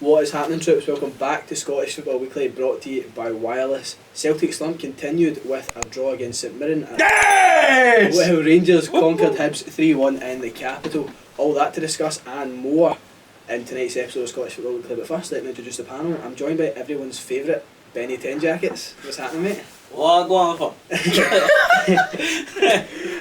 What is happening, troops? Welcome back to Scottish Football Weekly, brought to you by Wireless. Celtic slump continued with a draw against St Mirren. Yes! While Rangers conquered Hibs 3-1 in the capital. All that to discuss and more in tonight's episode of Scottish Football Weekly. But first, let me introduce the panel. I'm joined by everyone's favourite, Benny 10 Jackets. What's happening, mate? What go on for?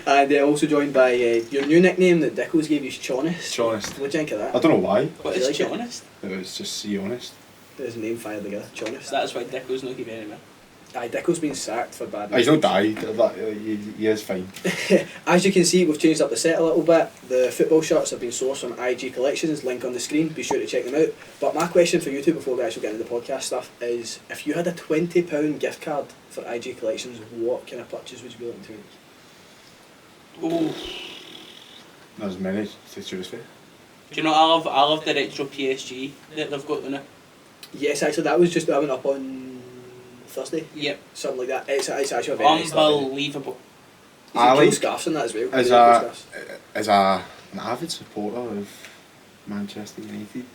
And also joined by your new nickname that Dickles gave you, Chonest. Chonest. What do you think of that? I don't know why. What Do you is like it? honest? It was just see honest. There's a name fired together, Chonest. That's why Dicko's not giving anyway. Aye, Dickles been sacked for bad He's not died. He is fine. As you can see, we've changed up the set a little bit. The football shirts have been sourced from IG Collections, link on the screen, be sure to check them out. But my question for you two before we actually get into the podcast stuff is, if you had a £20 gift card for IG Collections, what kind of purchase would you be looking to make? Ooh. There's many to choose for. Do you know I love the retro PSG that they've got now? Yes, actually that went up on Thursday, Yep. something like that. It's actually a very nice stuff. Unbelievable. There's a cool scarves in that as well. As Very cool scarves. an avid supporter of Manchester United,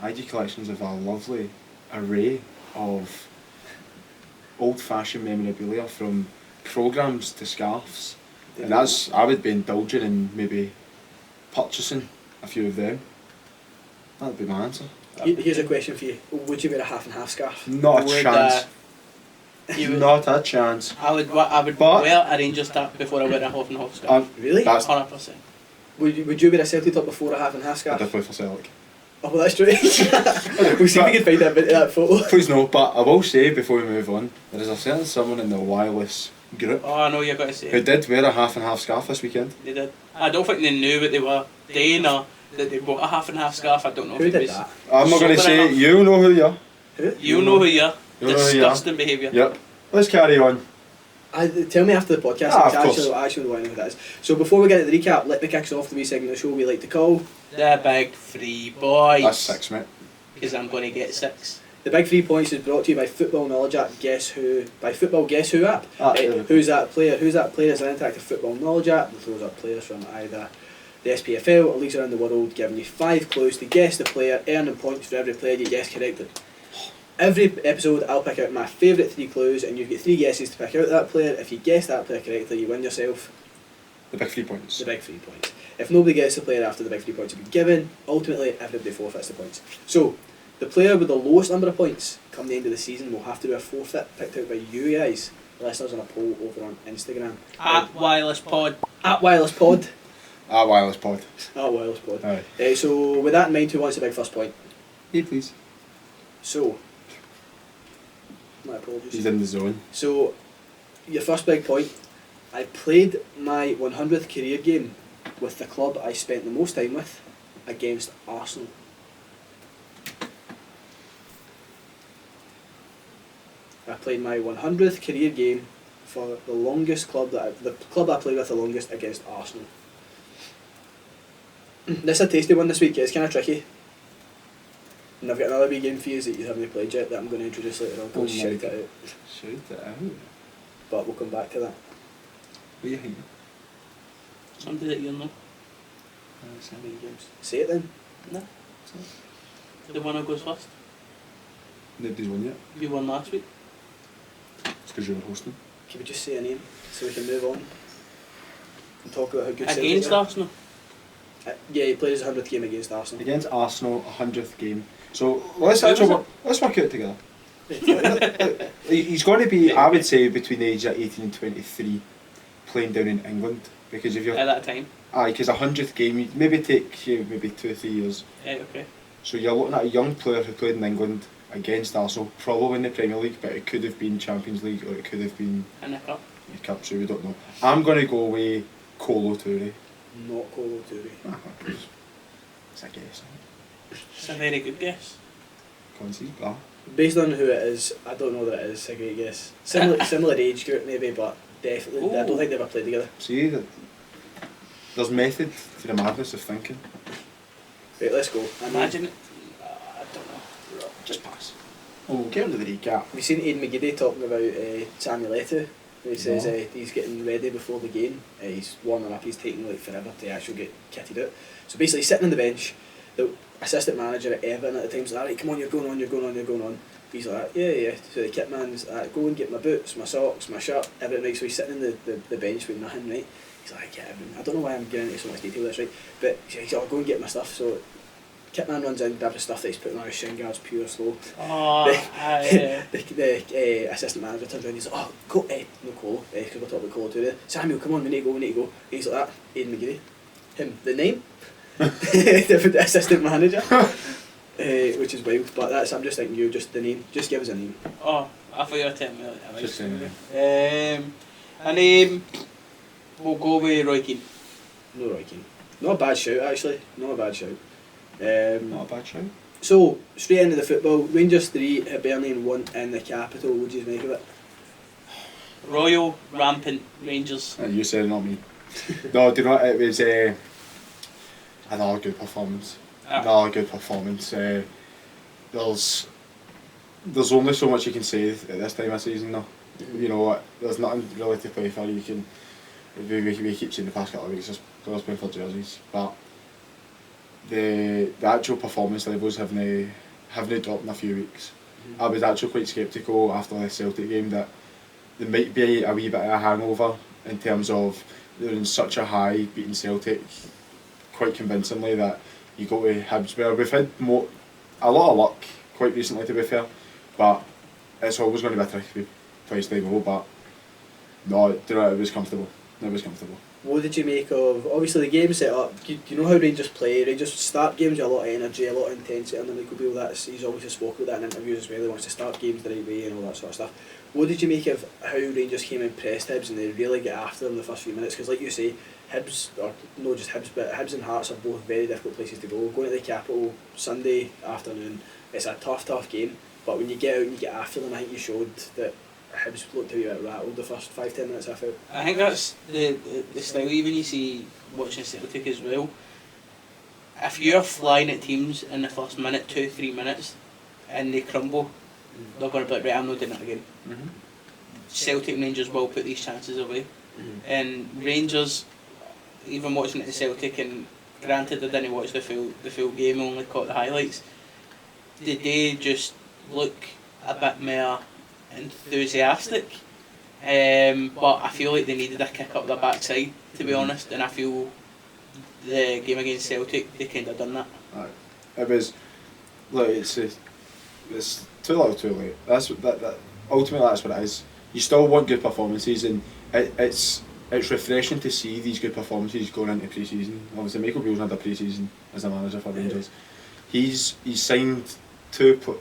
IG Collections have a lovely array of old-fashioned memorabilia, from programmes to scarves, and I would be indulging in maybe purchasing a few of them. That'd be my answer. Here's a question for you. Would you wear a half and half scarf? Not a Would, chance. You would, Not a chance. I would But- wear a Rangers top before I wear a half and half scarf. Really? That's 100%. Would you wear a Celtic top before a half and half I scarf? did play for Celtic. Oh, well, that's true. We'll see if we can find that photo. Please no, but I will say before we move on, there is a certain someone in the wireless group Oh, I know you're going to say who it. did wear a half and half scarf this weekend. They did. I don't think they knew what they were doing, or that they bought a half and half scarf. I don't know Who if it did was. that? I'm not going to Sober say, enough. you know who you are. Who? You know who you are. You know who you are. Disgusting behaviour. Yep. Let's carry on. Tell me after the podcast, Ah, because of course. I actually want to know who that is. So before we get into the recap, let me kick us off the wee segment of the show we like to call The big three boys. That's 6, mate. Because I'm going to get 6. The Big 3 Points is brought to you by Football Knowledge app Guess Who, by Football Guess Who app. Who's that player? Who's that player is an interactive football knowledge app that throws up players from either the SPFL or leagues around the world, giving you 5 clues to guess the player, earning points for every player you guess correctly. Every episode I'll pick out my favourite 3 clues and you get 3 guesses to pick out that player. If you guess that player correctly, you win yourself The big 3 points. the Big 3 Points. If nobody gets the player after the Big 3 Points have been given, ultimately everybody forfeits the points. So, the player with the lowest number of points come the end of the season will have to do a forfeit picked out by you guys, the listeners, on a poll over on Instagram. At Wireless Pod. At Wireless Pod. Wireless pod. At Wireless Pod. Aye. So, with that in mind, who wants the big first point? Hey, please. So, my apologies. He's in the zone. So, your first big point, I played my 100th career game with the club I spent the most time with against Arsenal. I played my 100th career game for the longest the club I played with the longest against Arsenal. This is a tasty one this week, it's kind of tricky. And I've got another wee game for you that you haven't played yet that I'm going to introduce later on. I'll shout it out. Shout it out. But we'll come back to that. What are you thinking? Somebody that you know. Games. Say it then. No. The one who goes first. Nobody's won yet. You won last week. It's because you were hosting. Can we just say a name so we can move on and talk about how good Against Celtic are? Arsenal. Yeah, he played his 100th game against Arsenal. Against Arsenal, 100th game. So let's work out together. He's going to be, I would say, between the age of 18 and 23, playing down in England. Because if you're At that time. because a 100th game, you maybe take maybe 2 or 3 years. Yeah, okay. So you're looking at a young player who played in England against Arsenal, probably in the Premier League, but it could have been Champions League or it could have been In the cup. the Cup, so we don't know. I'm going to go with Kolo Touré. Not Kolo Touré. It's a guess. It's a very good guess. Concede, blah. Based on who it is, I don't know that it is a great guess. Similar age group maybe, but definitely, I don't think they've ever played together. See, there's method to the madness of thinking. Right, let's go. Imagine it. I don't know. Just pass. Oh, we'll get into the recap. Have you seen Aidan McGiddy talking about Samuel Eto'o? He says he's getting ready before the game. He's warming up. He's taking like forever to actually get kitted out. So basically, sitting on the bench. assistant manager at Everton at the time was like, right, come on, you're going on. He's like, yeah. So the kit man's like, go and get my boots, my socks, my shirt, everything, right? So he's sitting in the bench with nothing, right? He's like, yeah, everything. I don't know why I'm getting into so much detail with this, right? But he's like, I'll go and get my stuff. So kit man runs in, grabs the stuff that he's putting on his shin guards, pure slow. The assistant manager turns around and he's like, oh, no Colo, because we're talking about Colo today. Samuel, come on, we need to go. He's like that, Aidan McGeady. Him, the name? the assistant manager. Which is wild, but I'm just thinking just the name. Just give us a name. Oh, I thought you were telling me that. Just a name. A name. We'll go with Roy Keane. No Roy Keane. Not a bad shout, actually. Not a bad shout. So, straight into the football. Rangers 3, Hibernian 1 in the capital. What do you make of it? Royal, rampant Rangers. You said it, not me. No, do you know what? It was another good performance. There's only so much you can say at this time of season though. You know what, there's nothing really to play for. You can we keep saying the past couple of weeks there's playing for jerseys, but the actual performance levels haven't dropped in a few weeks. I was actually quite sceptical after the Celtic game that there might be a wee bit of a hangover in terms of they're in such a high beating Celtic quite convincingly that you go to Hibs, where we've had a lot of luck quite recently, to be fair, but it's always going to be a tricky place to go. But no, it was comfortable. What did you make of, obviously the game set up, do you know how Rangers play? Rangers start games with a lot of energy, a lot of intensity, and then Michael Beale, he's always spoke about that in interviews as well. He wants to start games the right way and all that sort of stuff. What did you make of how Rangers came and pressed Hibs and they really get after them the first few minutes? Because like you say, Hibs, or not just Hibs, but Hibs and Hearts are both very difficult places to go. Going to the capital Sunday afternoon, it's a tough game, but when you get out and you get after them, I think you showed that Hibs looked a wee bit rattled the first 5-10 minutes I felt. I think that's the style, even you see watching Celtic as well. If you're flying at teams in the first minute, 2-3 minutes, and they crumble, they're going to be like, right, I'm not doing it again. Celtic and Rangers will put these chances away. And Rangers, even watching it at Celtic, and granted I didn't watch the full game, only caught the highlights, did they just look a bit more enthusiastic? But I feel like they needed a kick up their backside, to be honest, and I feel the game against Celtic, they kind of done that. It was, look, it's too little too late. Ultimately that's what it is. You still want good performances, and it's refreshing to see these good performances going into pre-season. Obviously Michael Beale's had a pre-season as a manager for Rangers. He's signed two of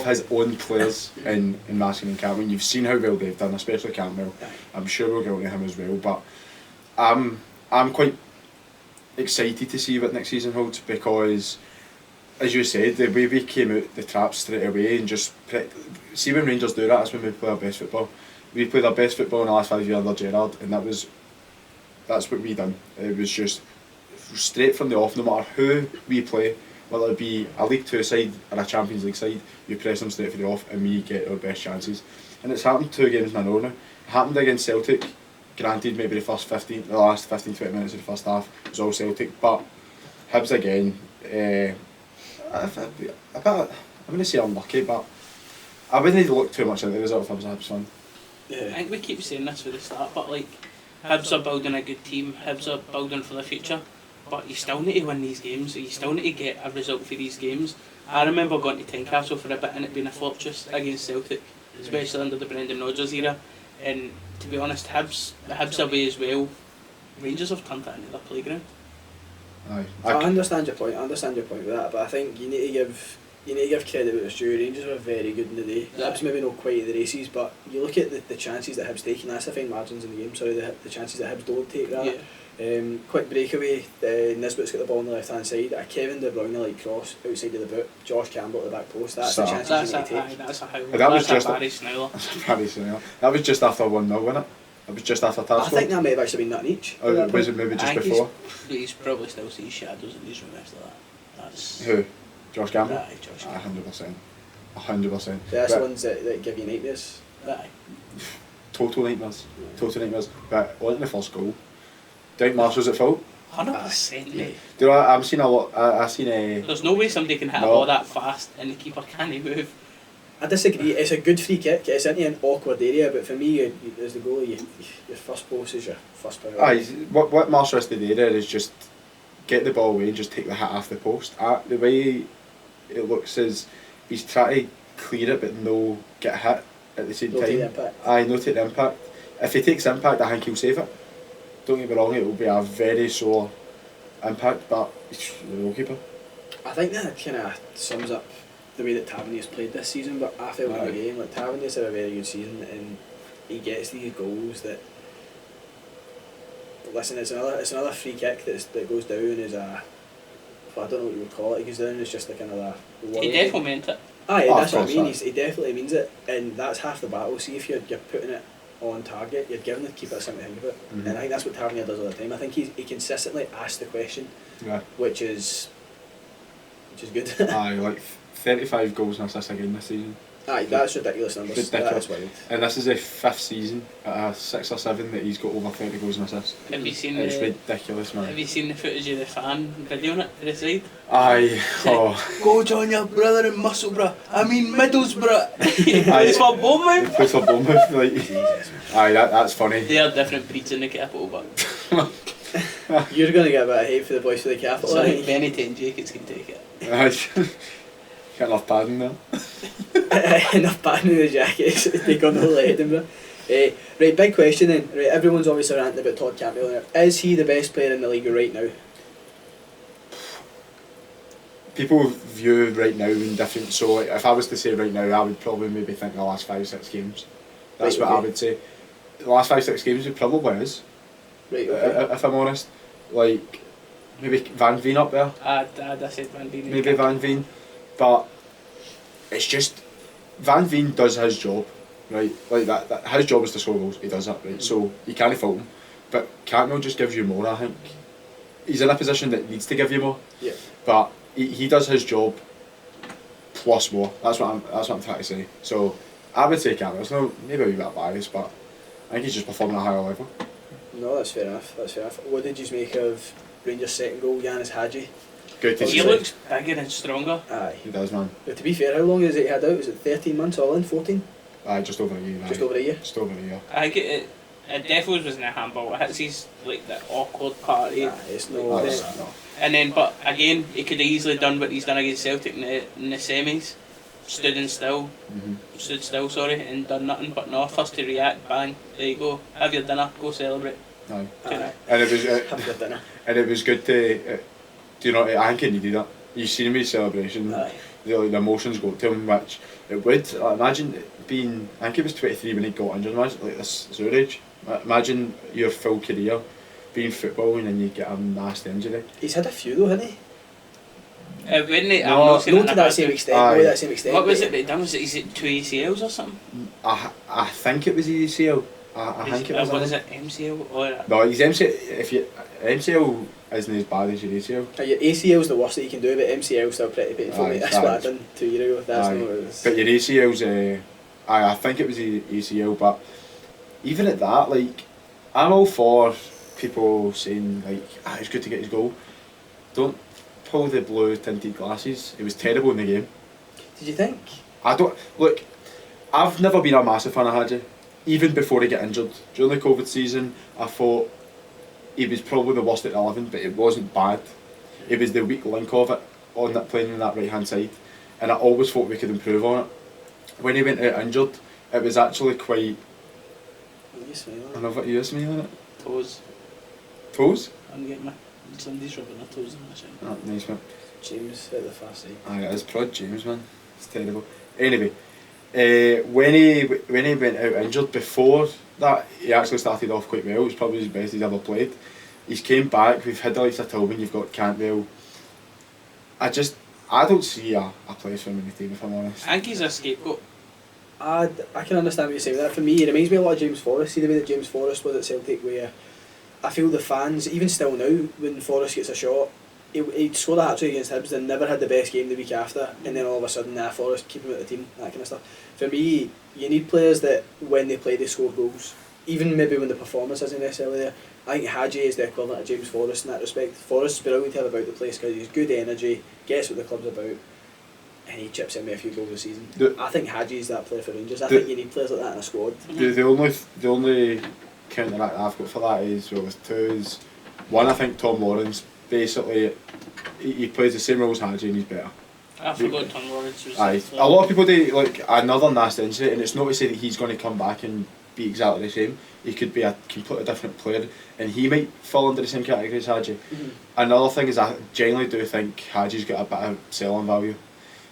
his own players in Maskin and Cantwell. You've seen how well they've done, especially Cantwell. I'm sure we'll get on to him as well, but I'm quite excited to see what next season holds, because as you said, the way we came out the trap straight away and just see when Rangers do that, that's when we play our best football. We played our best football in the last 5 years under Gerrard, and that's what we done. It was just straight from the off, no matter who we play, whether it be a League 2 side or a Champions League side, you press them straight from the off and we get our best chances. And it's happened 2 games in a row now. It happened against Celtic, granted maybe the last 15-20 minutes of the first half was all Celtic, but Hibs again, I'm going to say unlucky, but I wouldn't need to look too much at the result if I was a Hibs fan. I think we keep saying this for the start, but like, Hibs are building a good team, Hibs are building for the future, but you still need to win these games, you still need to get a result for these games. I remember going to Tynecastle for a bit and it being a fortress against Celtic, especially under the Brendan Rodgers era, and to be honest, the Hibs away as well, Rangers have turned that into their playground. Aye. I understand your point with that, but I think you need to give credit where it's due. Rangers were very good in the day. Hibs maybe not quite at the races, but you look at the chances that Hibs take, and that's the fine margins in the game, the chances that Hibs don't take rather. Quick breakaway, Nisbet's got the ball on the left hand side, a Kevin De Bruyne like cross outside of the boot, Josh Campbell at the back post, that's the chances you need to take. That's a highlight. That's a Barry Snell. That was just after 1-0, wasn't it? It was just after Tarsfield. I think that might have actually been nothing each. Oh, was it maybe just before? He's probably still sees shadows in these rooms like that. That's who? Josh Campbell? Aye, Josh Campbell. 100%. That's the ones that give you nightmares. Aye. Total nightmares. But on the first goal, do you think Marshall's at fault? 100%, mate. Do you know, I'm seeing a lot. I've seen a. There's no way somebody can hit a No. ball that fast and the keeper can't move. I disagree. It's a good free kick. It's into an awkward area, but for me, as the goalie, your first post is your first priority. What Marshall has to do there is just get the ball away and just take the hit off the post. The way it looks is he's trying to clear it but no get hit at the same No time. take the impact. No take the impact. If he takes impact, I think he'll save it. Don't get me wrong, it will be a very sore impact, but he's the goalkeeper. I think that kind of sums up the way that Tavernier's played this season, but I felt in the game, like Tavernier's had a very good season and he gets these goals that, listen, it's another free kick that goes down as a, well, I don't know what you would call it, it goes down as just like another He definitely meant it. That's what I mean, course, he definitely means it, and that's half the battle. See, if you're putting it on target, you're giving the keeper something to think about, and I think that's what Tavernier does all the time. I think he consistently asks the question, which is good. Like 35 goals and assists again this season. That's ridiculous numbers. Ridiculous. That is wild. And this is the 5th season at 6 or 7 that he's got over 30 goals and assists. Have you seen It's the ridiculous, man. Have you seen the footage of the fan videoing it to the side? Go join your brother in Musselburgh. I mean Middlesbrough. It's for Bournemouth. It's for Bournemouth, like. That's funny. They are different breeds in the capital, but You're going to get a bit of hate for the boys for the capital. so I think. Benny and Jacobs can take it. Got enough padding there. Enough batting in the jackets to take on the whole of Edinburgh. Right, big question then. Right, everyone's obviously ranting about Todd Cantwell. Is he the best player in the league right now? People view right now in different. So if I was to say right now, I would probably maybe think the last 5-6 games. That's Right, what I okay. would say. The last 5-6 games it probably is. Right, okay. If I'm honest, like maybe Van Veen up there. I said Van Veen. Maybe Van Veen, but it's just Van Veen does his job, right? Like that his job is to score goals. He does that, right? So you can't fault him. But Cantwell just gives you more. I think he's in a position that needs to give you more. Yeah. But he does his job plus more. That's what I'm trying to say. So I would say Cantwell. It's not maybe a wee bit biased, but I think he's just performing at a higher level. No, that's fair enough. What did you make of Rangers' second goal, Yanis Hadji? Good to see. He looks bigger and stronger. Aye. He does, man. But to be fair, how long has it had out? Is it 13 months all in? 14? Just over a year. Just over a year? Just over a year. I get it. It definitely wasn't a handball. It hits his like the awkward part. It's no. No. And then, but again, he could have easily done what he's done against Celtic in the semis. Stood still, sorry, and done nothing. But no, first to react, bang, there you go. Have your dinner, go celebrate. No. Aye. And it was. Have your dinner. And it was good to, do you know, I think he needed that. You seen his celebration, Aye. the emotions got to him, which it would. Imagine it being, I think he was 23 when he got injured, imagine, like this your age. Imagine your full career being footballing and you get a nasty injury. He's had a few though, hasn't he? Wouldn't it? No, I'm not saying Not to that same extent. Aye. Not to that same extent. What was but it that he done? Was it, is it 2 ACLs or something? I think it was his ACL. I think it was. What is it? MCL? Or No, his MCL, MCL isn't as bad as your ACL. Your ACL's the worst that you can do, but MCL's still pretty painful. Aye, Mate. That's what I aye. done 2 years ago. That's Aye. not what it was. But your ACL's, I think it was the ACL, but even at that, like, I'm all for people saying, like, it's good to get his goal. Don't pull the blue tinted glasses. It was terrible in the game. Did you think? I've never been a massive fan of Hadji. Even before he got injured. During the COVID season, I thought he was probably the worst at 11, but it wasn't bad. It was the weak link of it, on that playing on that right hand side. And I always thought we could improve on it. When he went out injured, it was actually quite... What are you smiling I at? don't know what you smiling at. toes. Toes? I'm getting my somebody's rubbing their toes on my shin. Oh, nice man. James at the far side. Aye, it is Prod James, man. It's terrible. Anyway, when he went out injured, before that, he actually started off quite well. It was probably his best he's ever played. He's came back. We've had Elisa Tillman. You've got Cantwell. I don't see a place for him in the team, if I'm honest. I think he's a scapegoat. I can understand what you're saying with that. For me, it reminds me a lot of James Forrest. See the way that James Forrest was at Celtic, where I feel the fans, even still now, when Forrest gets a shot, he'd scored a hat-trick against Hibs and never had the best game the week after, and then all of a sudden, Forrest, keep him at the team, that kind of stuff. For me, you need players that, when they play, they score goals. Even maybe when the performance isn't necessarily there, I think Hadji is the equivalent of James Forrest in that respect. Forrest's brilliant to have about the place because he's good energy, gets what the club's about, and he chips in with a few goals a season. I think Hadji is that player for Rangers. I think you need players like that in a squad. The only counteract I've got for that is, well, with two is, one, I think Tom Lawrence, basically, he plays the same role as Hadji and he's better. I forgot Tom Lawrence was Aye. A lot of people do, like, another nasty injury, and it's not to say that he's going to come back and be exactly the same. He could be a completely different player, and he might fall into the same category as Hadji. Another thing is, I genuinely do think Hadji's got a bit of selling value.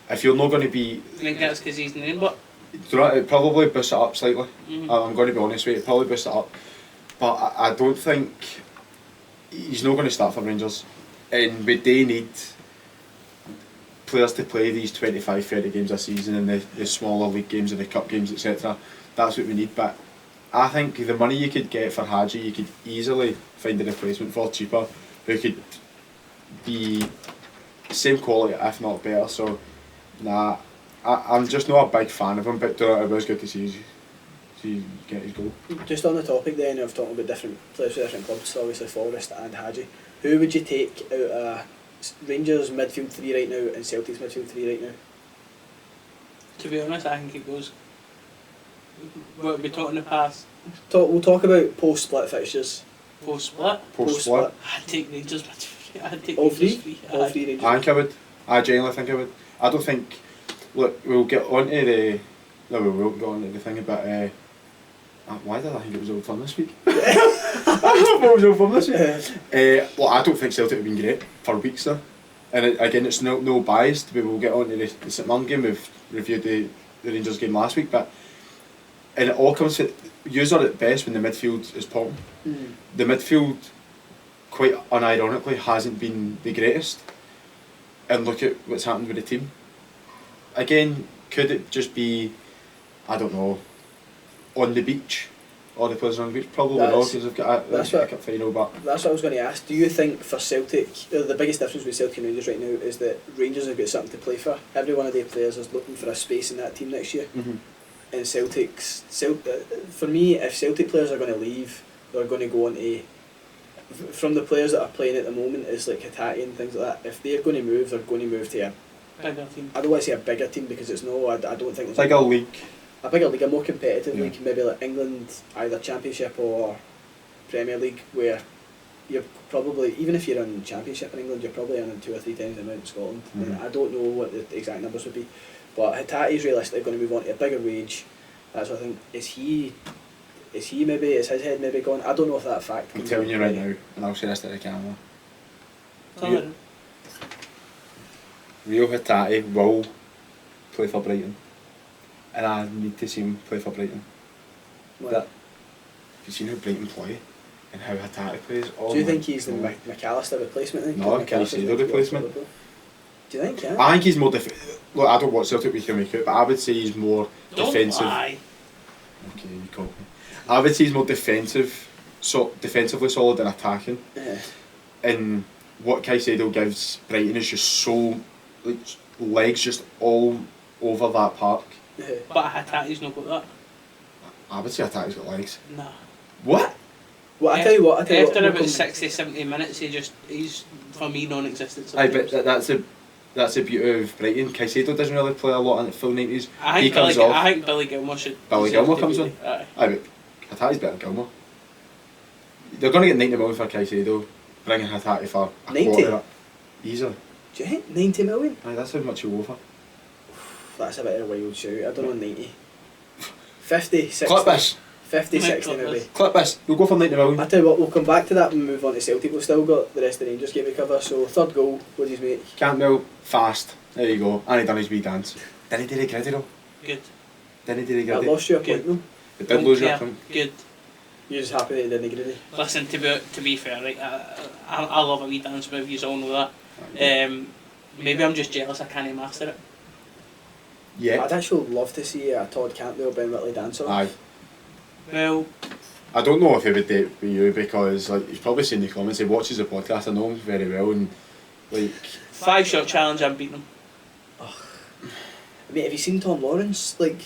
If you're not going to be... I think that's because he's name, but... It probably boosts it up slightly. I'm going to be honest with you, it probably boosts it up. But I don't think... He's not going to start for Rangers. And we do need players to play these 25-30 games a season and the smaller league games and the cup games, etc. That's what we need. But I think the money you could get for Hadji, you could easily find a replacement for cheaper who could be same quality, if not better. So, nah, I'm just not a big fan of him, but it was good to see you get his goal. Just on the topic then of talking about different players for different clubs, obviously Forrest and Hadji, who would you take out of Rangers midfield three right now and Celtic's midfield three right now? To be honest, I think it goes... What are we talking the past? We'll talk about post-split fixtures. Post-split? Post-split? I'd take Rangers. I'd take All Rangers three? Aye. All three Rangers? I think I would. I genuinely think I would. I don't think... Look, we'll get onto the... No, we won't get onto the thing about... why did I think it was Old Firm this week? I don't know if it was Old Firm this week. Well, I don't think Celtic have been great for weeks though. And again, it's no biased. We will get on to the St Mirren game. We've reviewed the Rangers game last week, but and it all comes to yous are at best when the midfield is popping. The midfield, quite unironically, hasn't been the greatest. And look at what's happened with the team. Again, could it just be, I don't know, on the beach? All the players on the beach? Probably not, because they've got a cup final. But that's what I was going to ask. Do you think for Celtic, the biggest difference with Celtic and Rangers right now is that Rangers have got something to play for? Every one of their players is looking for a space in that team next year. And for me, if Celtic players are going to leave, they're going to go on to... From the players that are playing at the moment, it's like Hatate and things like that. If they're going to move, they're going to move to a bigger team. I don't want to say a bigger team because it's no. I don't think it's like a league. A bigger league, a more competitive league, maybe like England, either Championship or Premier League, where you're probably, even if you're in Championship in England, you're probably earning 2 or 3 times the amount in Scotland. And I don't know what the exact numbers would be, but Hatate's realistically going to move on to a bigger wage. That's what I think. Is he maybe, is his head maybe gone? I don't know if that fact. I'm telling you right now, and I'll say this to the camera. Rio Hatate will play for Brighton, and I need to see him play for Brighton. Have you seen how Brighton play and how Hatate plays? Oh, do you think he's the McAllister replacement then? No, Caicedo replacement. Do you think? Yeah. I think he's more look, I don't watch Celtic week in week out, but I would say he's more defensive. Lie. Okay, you caught me. I would say he's more defensively solid than attacking. And what Caicedo gives Brighton is just so, like, legs just all over that park. But Hatate's not got that. I would say Hatate's got legs. Nah. What? Well, I tell you what. After about 60-70 minutes, he's for me non-existent. Aye, but that's the beauty of Brighton. Caicedo doesn't really play a lot in the full 90s. I think Billy Gilmour should. Billy Gilmour comes on. Aye, but Hatate's better than Gilmour. They're going to get 90 million for Caicedo, bringing Hatate for a 90? quarter of it. Easily. Do you think 90 million? Aye, that's how much you go for. That's a bit of a wild shout. I don't know 90. 50, 60. Clip this. 50, 60 maybe. Clip this. We'll go for 90 million. I tell you what, we'll come back to that and move on to Celtic. We've still got the rest of the Rangers game to cover. So third goal, what do you make? Cantwell, fast. There you go. And he done his wee dance. Didn't he do the gritty though? Good. Didn't he do the I gritty? lost you a point though. It did lose your point. Good. You're just happy that he didn't gritty? Listen, to be fair, right, I love a wee dance move, you all know that. Maybe I'm just jealous I can't master it. Yeah. I'd actually love to see a Todd Cantwell Ben Whitley dancer. Aye. Well, I don't know if he would do it with you because like he's probably seen the comments, he watches the podcast, I know him very well, and like 5-shot challenge, I'm beating him. I mean, have you seen Tom Lawrence? Like,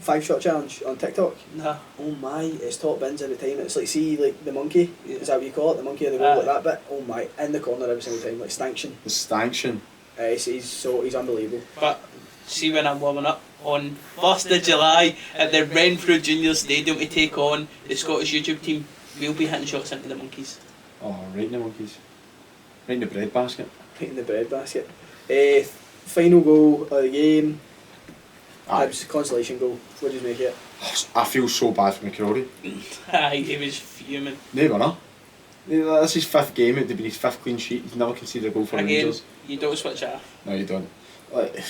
5 shot challenge on TikTok? No. Oh my, it's top bins every time. It's like, see, like the monkey, is that what you call it? The monkey of the goal, like that bit? Oh my, in the corner every single time, like stanchion. The stanchion. He's unbelievable. But see, when I'm warming up on 1st of July at the Renfrew Junior Stadium to take on the Scottish YouTube team, we'll be hitting shots into the monkeys. Oh, right in the monkeys. Right in the bread basket. Right in the bread basket. Final goal of the game. Hibs consolation goal. What do you make it? I feel so bad for McCrory. Aye, he was fuming. No winner. That's his 5th game, it'd be his 5th clean sheet. He's never conceded a goal for Again, Rangers. you don't switch it off. No, you don't. Like,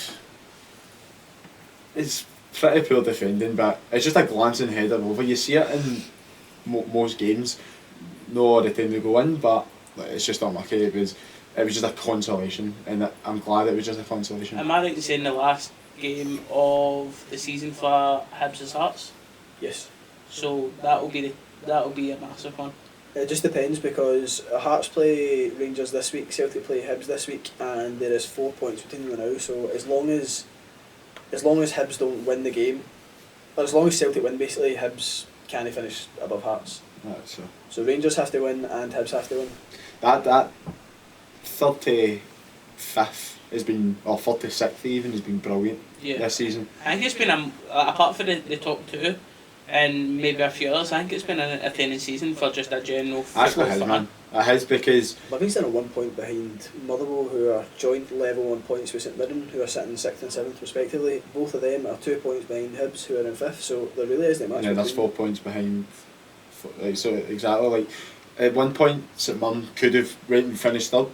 it's pretty poor defending, but it's just a glancing header over. You see it in most games, not all the time they go in, but like, it's just unlucky. It was just a consolation, and I'm glad it was just a consolation. Am I right in saying the last game of the season for Hibs' Hearts? Yes. So that'll be a massive one. It just depends because Hearts play Rangers this week, Celtic play Hibs this week, and there is 4 points between them now. So as long as Hibs don't win the game, or as long as Celtic win, basically Hibs can't finish above Hearts. That's So Rangers have to win and Hibs have to win. that 35th has been, or 36th even, has been brilliant this season. I think it's been apart from the top two and maybe a few others, I think it's been an entertaining season for just a general Actually, it has, man. It has, because Livingston are 1 point behind Motherwell, who are joint level on points with St Mirren, who are sitting 6th and 7th respectively. Both of them are 2 points behind Hibs, who are in 5th. So there really isn't much. yeah, that's 4 points behind. Like, so exactly, like at one point St Mirren could have went and finished 3rd.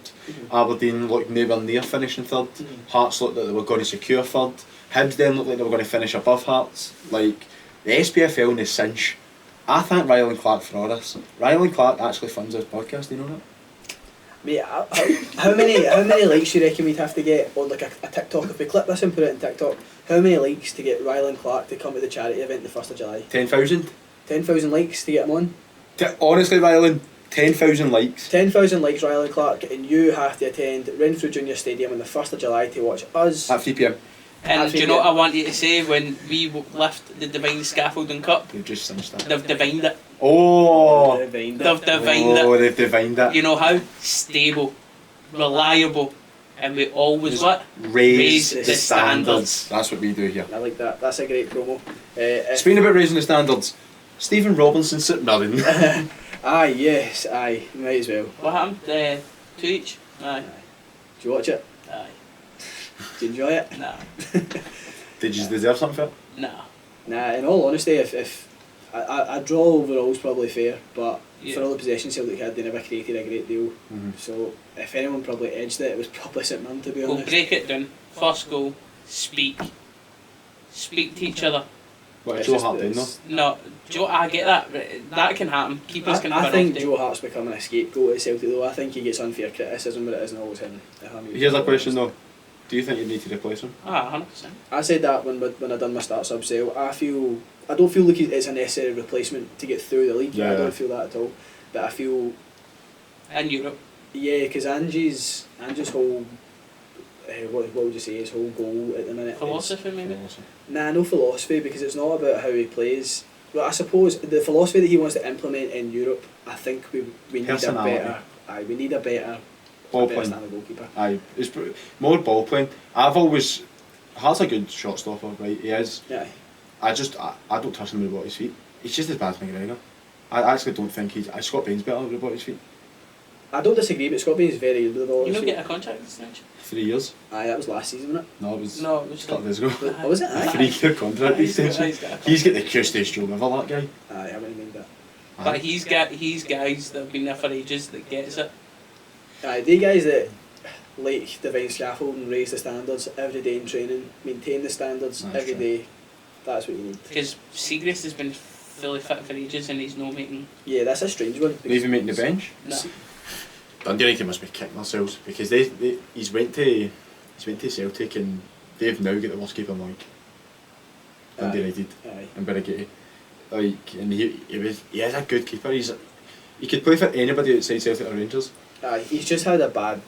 Aberdeen looked nowhere near finishing 3rd. Hearts looked like they were going to secure 3rd. Hibs then looked like they were going to finish above Hearts. Like the SPFL in the cinch. I thank Ryland Clark for all this. Ryland Clark actually funds this podcast. Do you know that? Mate, how many likes do you reckon we'd have to get on like a TikTok if we clip this and put it in TikTok? How many likes to get Ryland Clark to come to the charity event the 1st of July? 10,000. 10,000 likes to get him on. Honestly, Ryland, 10,000 likes. 10,000 likes, Ryland Clark, and you have to attend Renfrew Junior Stadium on the 1st of July to watch us. At 3 PM. And do you know what I want you to say when we lift the Divine Scaffolding Cup? They've just cinched that. They've divined it. Oh! Divined it. They've divined Oh, it. they've divined it. You know how? Stable, reliable, and we always what? Raise the the standards. standards. That's what we do here. I like that. That's a great promo. Speaking about raising the standards, Stephen Robinson St Mirren. Aye, yes, aye. Might as well. What happened? 2 each? Aye. Do you watch it? Aye. Do you enjoy it? Nah. Did you deserve something for it? Nah. Nah, in all honesty, if I draw overall is probably fair, but Yeah. for all the possessions Celtic had, they never created a great deal. Mm-hmm. So if anyone probably edged it, it was probably St Mirren, to be We'll honest. break it down. First goal, speak. Speak to each other. What, It's Joe just- Hart doing though? it's- No, Joe, I get that. That can happen. Keepers can I turn think off Joe Hart's becoming a scapegoat at Celtic though. I think he gets unfair criticism, but it isn't always him. Here's a question though. Do you think you need to replace him? 100%. I said that when I done my start sub sale. I don't feel like it's a necessary replacement to get through the league. Yeah. I don't feel that at all. But I feel, In Europe. yeah, because Angie's whole what would you say his whole goal at the minute? Philosophy, maybe? Nah, no philosophy, because it's not about how he plays. Well, I suppose the philosophy that he wants to implement in Europe, I think we need a Personality. better. We need a better Ball better playing. standard goalkeeper. Aye, it's more ball playing. Hart's a good shot stopper, right? He is. Yeah. I don't trust him with the ball at his feet. He's just as bad as McGregor. I actually don't think Scott Bain's better with the ball at his feet. I don't disagree, but Scott Bain is very good with the ball. You so- don't get a contract extension? 3 years. Aye, that was last season, wasn't No, it was No, it was a couple of days ago. it? Oh, was it? A Aye. 3-year contract He's got- extension. he's got a He's got the custest job ever, that guy. Aye, I wouldn't mind that. But he's guys that have been there for ages that gets it. Aye, the guys that like divine scaffold and raise the standards every day in training, maintain the standards That's every true. day. That's what you need. Because Seagrass has been fully fit for ages and he's not making... Yeah, that's a strange one. They even making the bench. No. Dundee United must be kicking themselves because he's went to Celtic and they've now got the worst keeper in the league. Dundee United Aye. and Berrigan. Like, and he is a good keeper. He could play for anybody outside Celtic or Rangers. Aye, he's just had a bad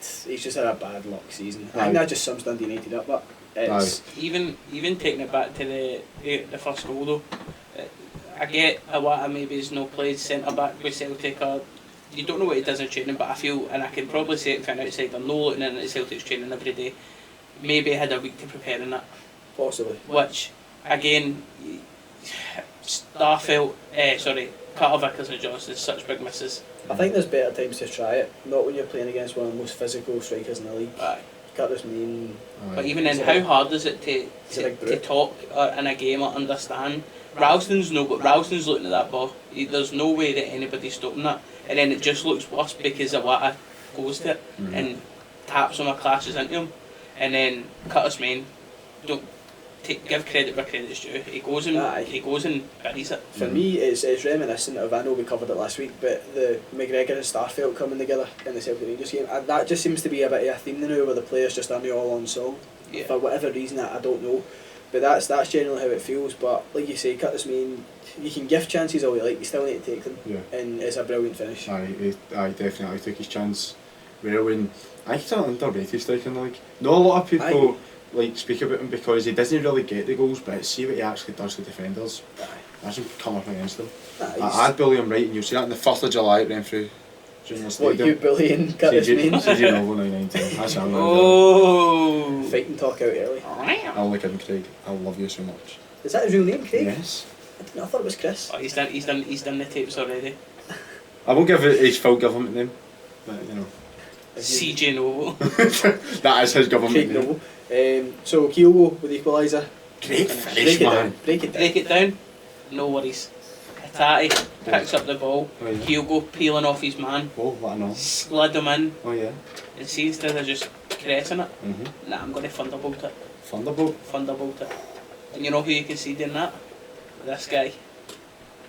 luck season. I Aye. think that just sums Dundee United up, but It's even taking it back to the first goal though. I get Iwata maybe has no played centre back with Celtic, or you don't know what he does in training, but I feel, and I can probably say it from an outsider, no looking in at Celtic's training every day, maybe he had a week to prepare in that. possibly. Which, again, Starfelt, Carter Vickers and Johnson, such big misses. I think there's better times to try it. Not when you're playing against one of the most physical strikers in the league. Aye. Curtis Main. But even He's then, a how big- hard is it to a big to brute. talk in a game or understand? Ralston's looking at that ball. There's no way that anybody's stopping that. And then it just looks worse because Iwata goes to it and taps him or clashes into him. And then Curtis Main, don't give credit where credit's due. He goes and buries it. For me, it's reminiscent of, I know we covered it last week, but the McGregor and Starfelt coming together in the Celtic Rangers game. And that just seems to be a bit of a theme now where the players just aren't all on song. Yeah. For whatever reason, I don't know. But that's generally how it feels. But like you say, Curtis Main, you can give chances all you like, you still need to take them. Yeah. And it's a brilliant finish. I definitely took his chance well, and I think he's an underrated striker in the league. Not a lot of people like speak about him because he doesn't really get the goals, but see what he actually does to defenders. Imagine come up against them. I'd bully him right, and you'll see that on the 1st of July it ran through Junior What, Stadium. you bullying Curtis Main? CG Novo 919. That's how I'm Oh! Fighting talk out early. I only kidding, Craig. I love you so much. Is that his real name, Craig? Yes. I thought it was Chris. Oh, he's done the tapes already. I won't give it his full government name, but you know. CJ Novo. That is his government Craig name. Noble. So Kyogo with the equaliser. Great finish, Break it man. down. Break it down. Break it down. No worries. Hatati picks up the ball. Oh, yeah. Kyogo peeling off his man. Oh, what a know. Slid him in. Oh yeah. And see, instead of just caressing it, Mm-hmm. nah, I'm going to Thunderbolt it. Thunderbolt. And you know who you can see doing that? This guy.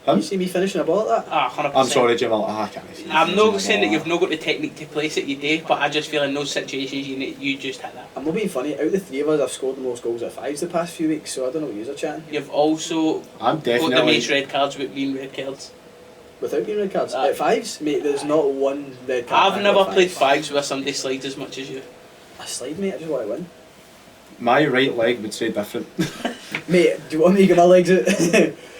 Him? You see me finishing a ball at that? Ah, 100%. I'm sorry, Jamal. I can't see. I'm not saying that you've not got the technique to place it, you do, but I just feel in those situations you just hit that. I'm not being funny. Out of the three of us, I've scored the most goals at fives the past few weeks, so I don't know what you're chatting. You've also I'm got the definitely. most red cards with being red cards. Without being red cards? Aye. At fives? Mate, there's not one red card. I've never played fives where somebody slides as much as you. A slide, mate. I just want to win. My right leg would say different. Mate, do you want me to get my legs out?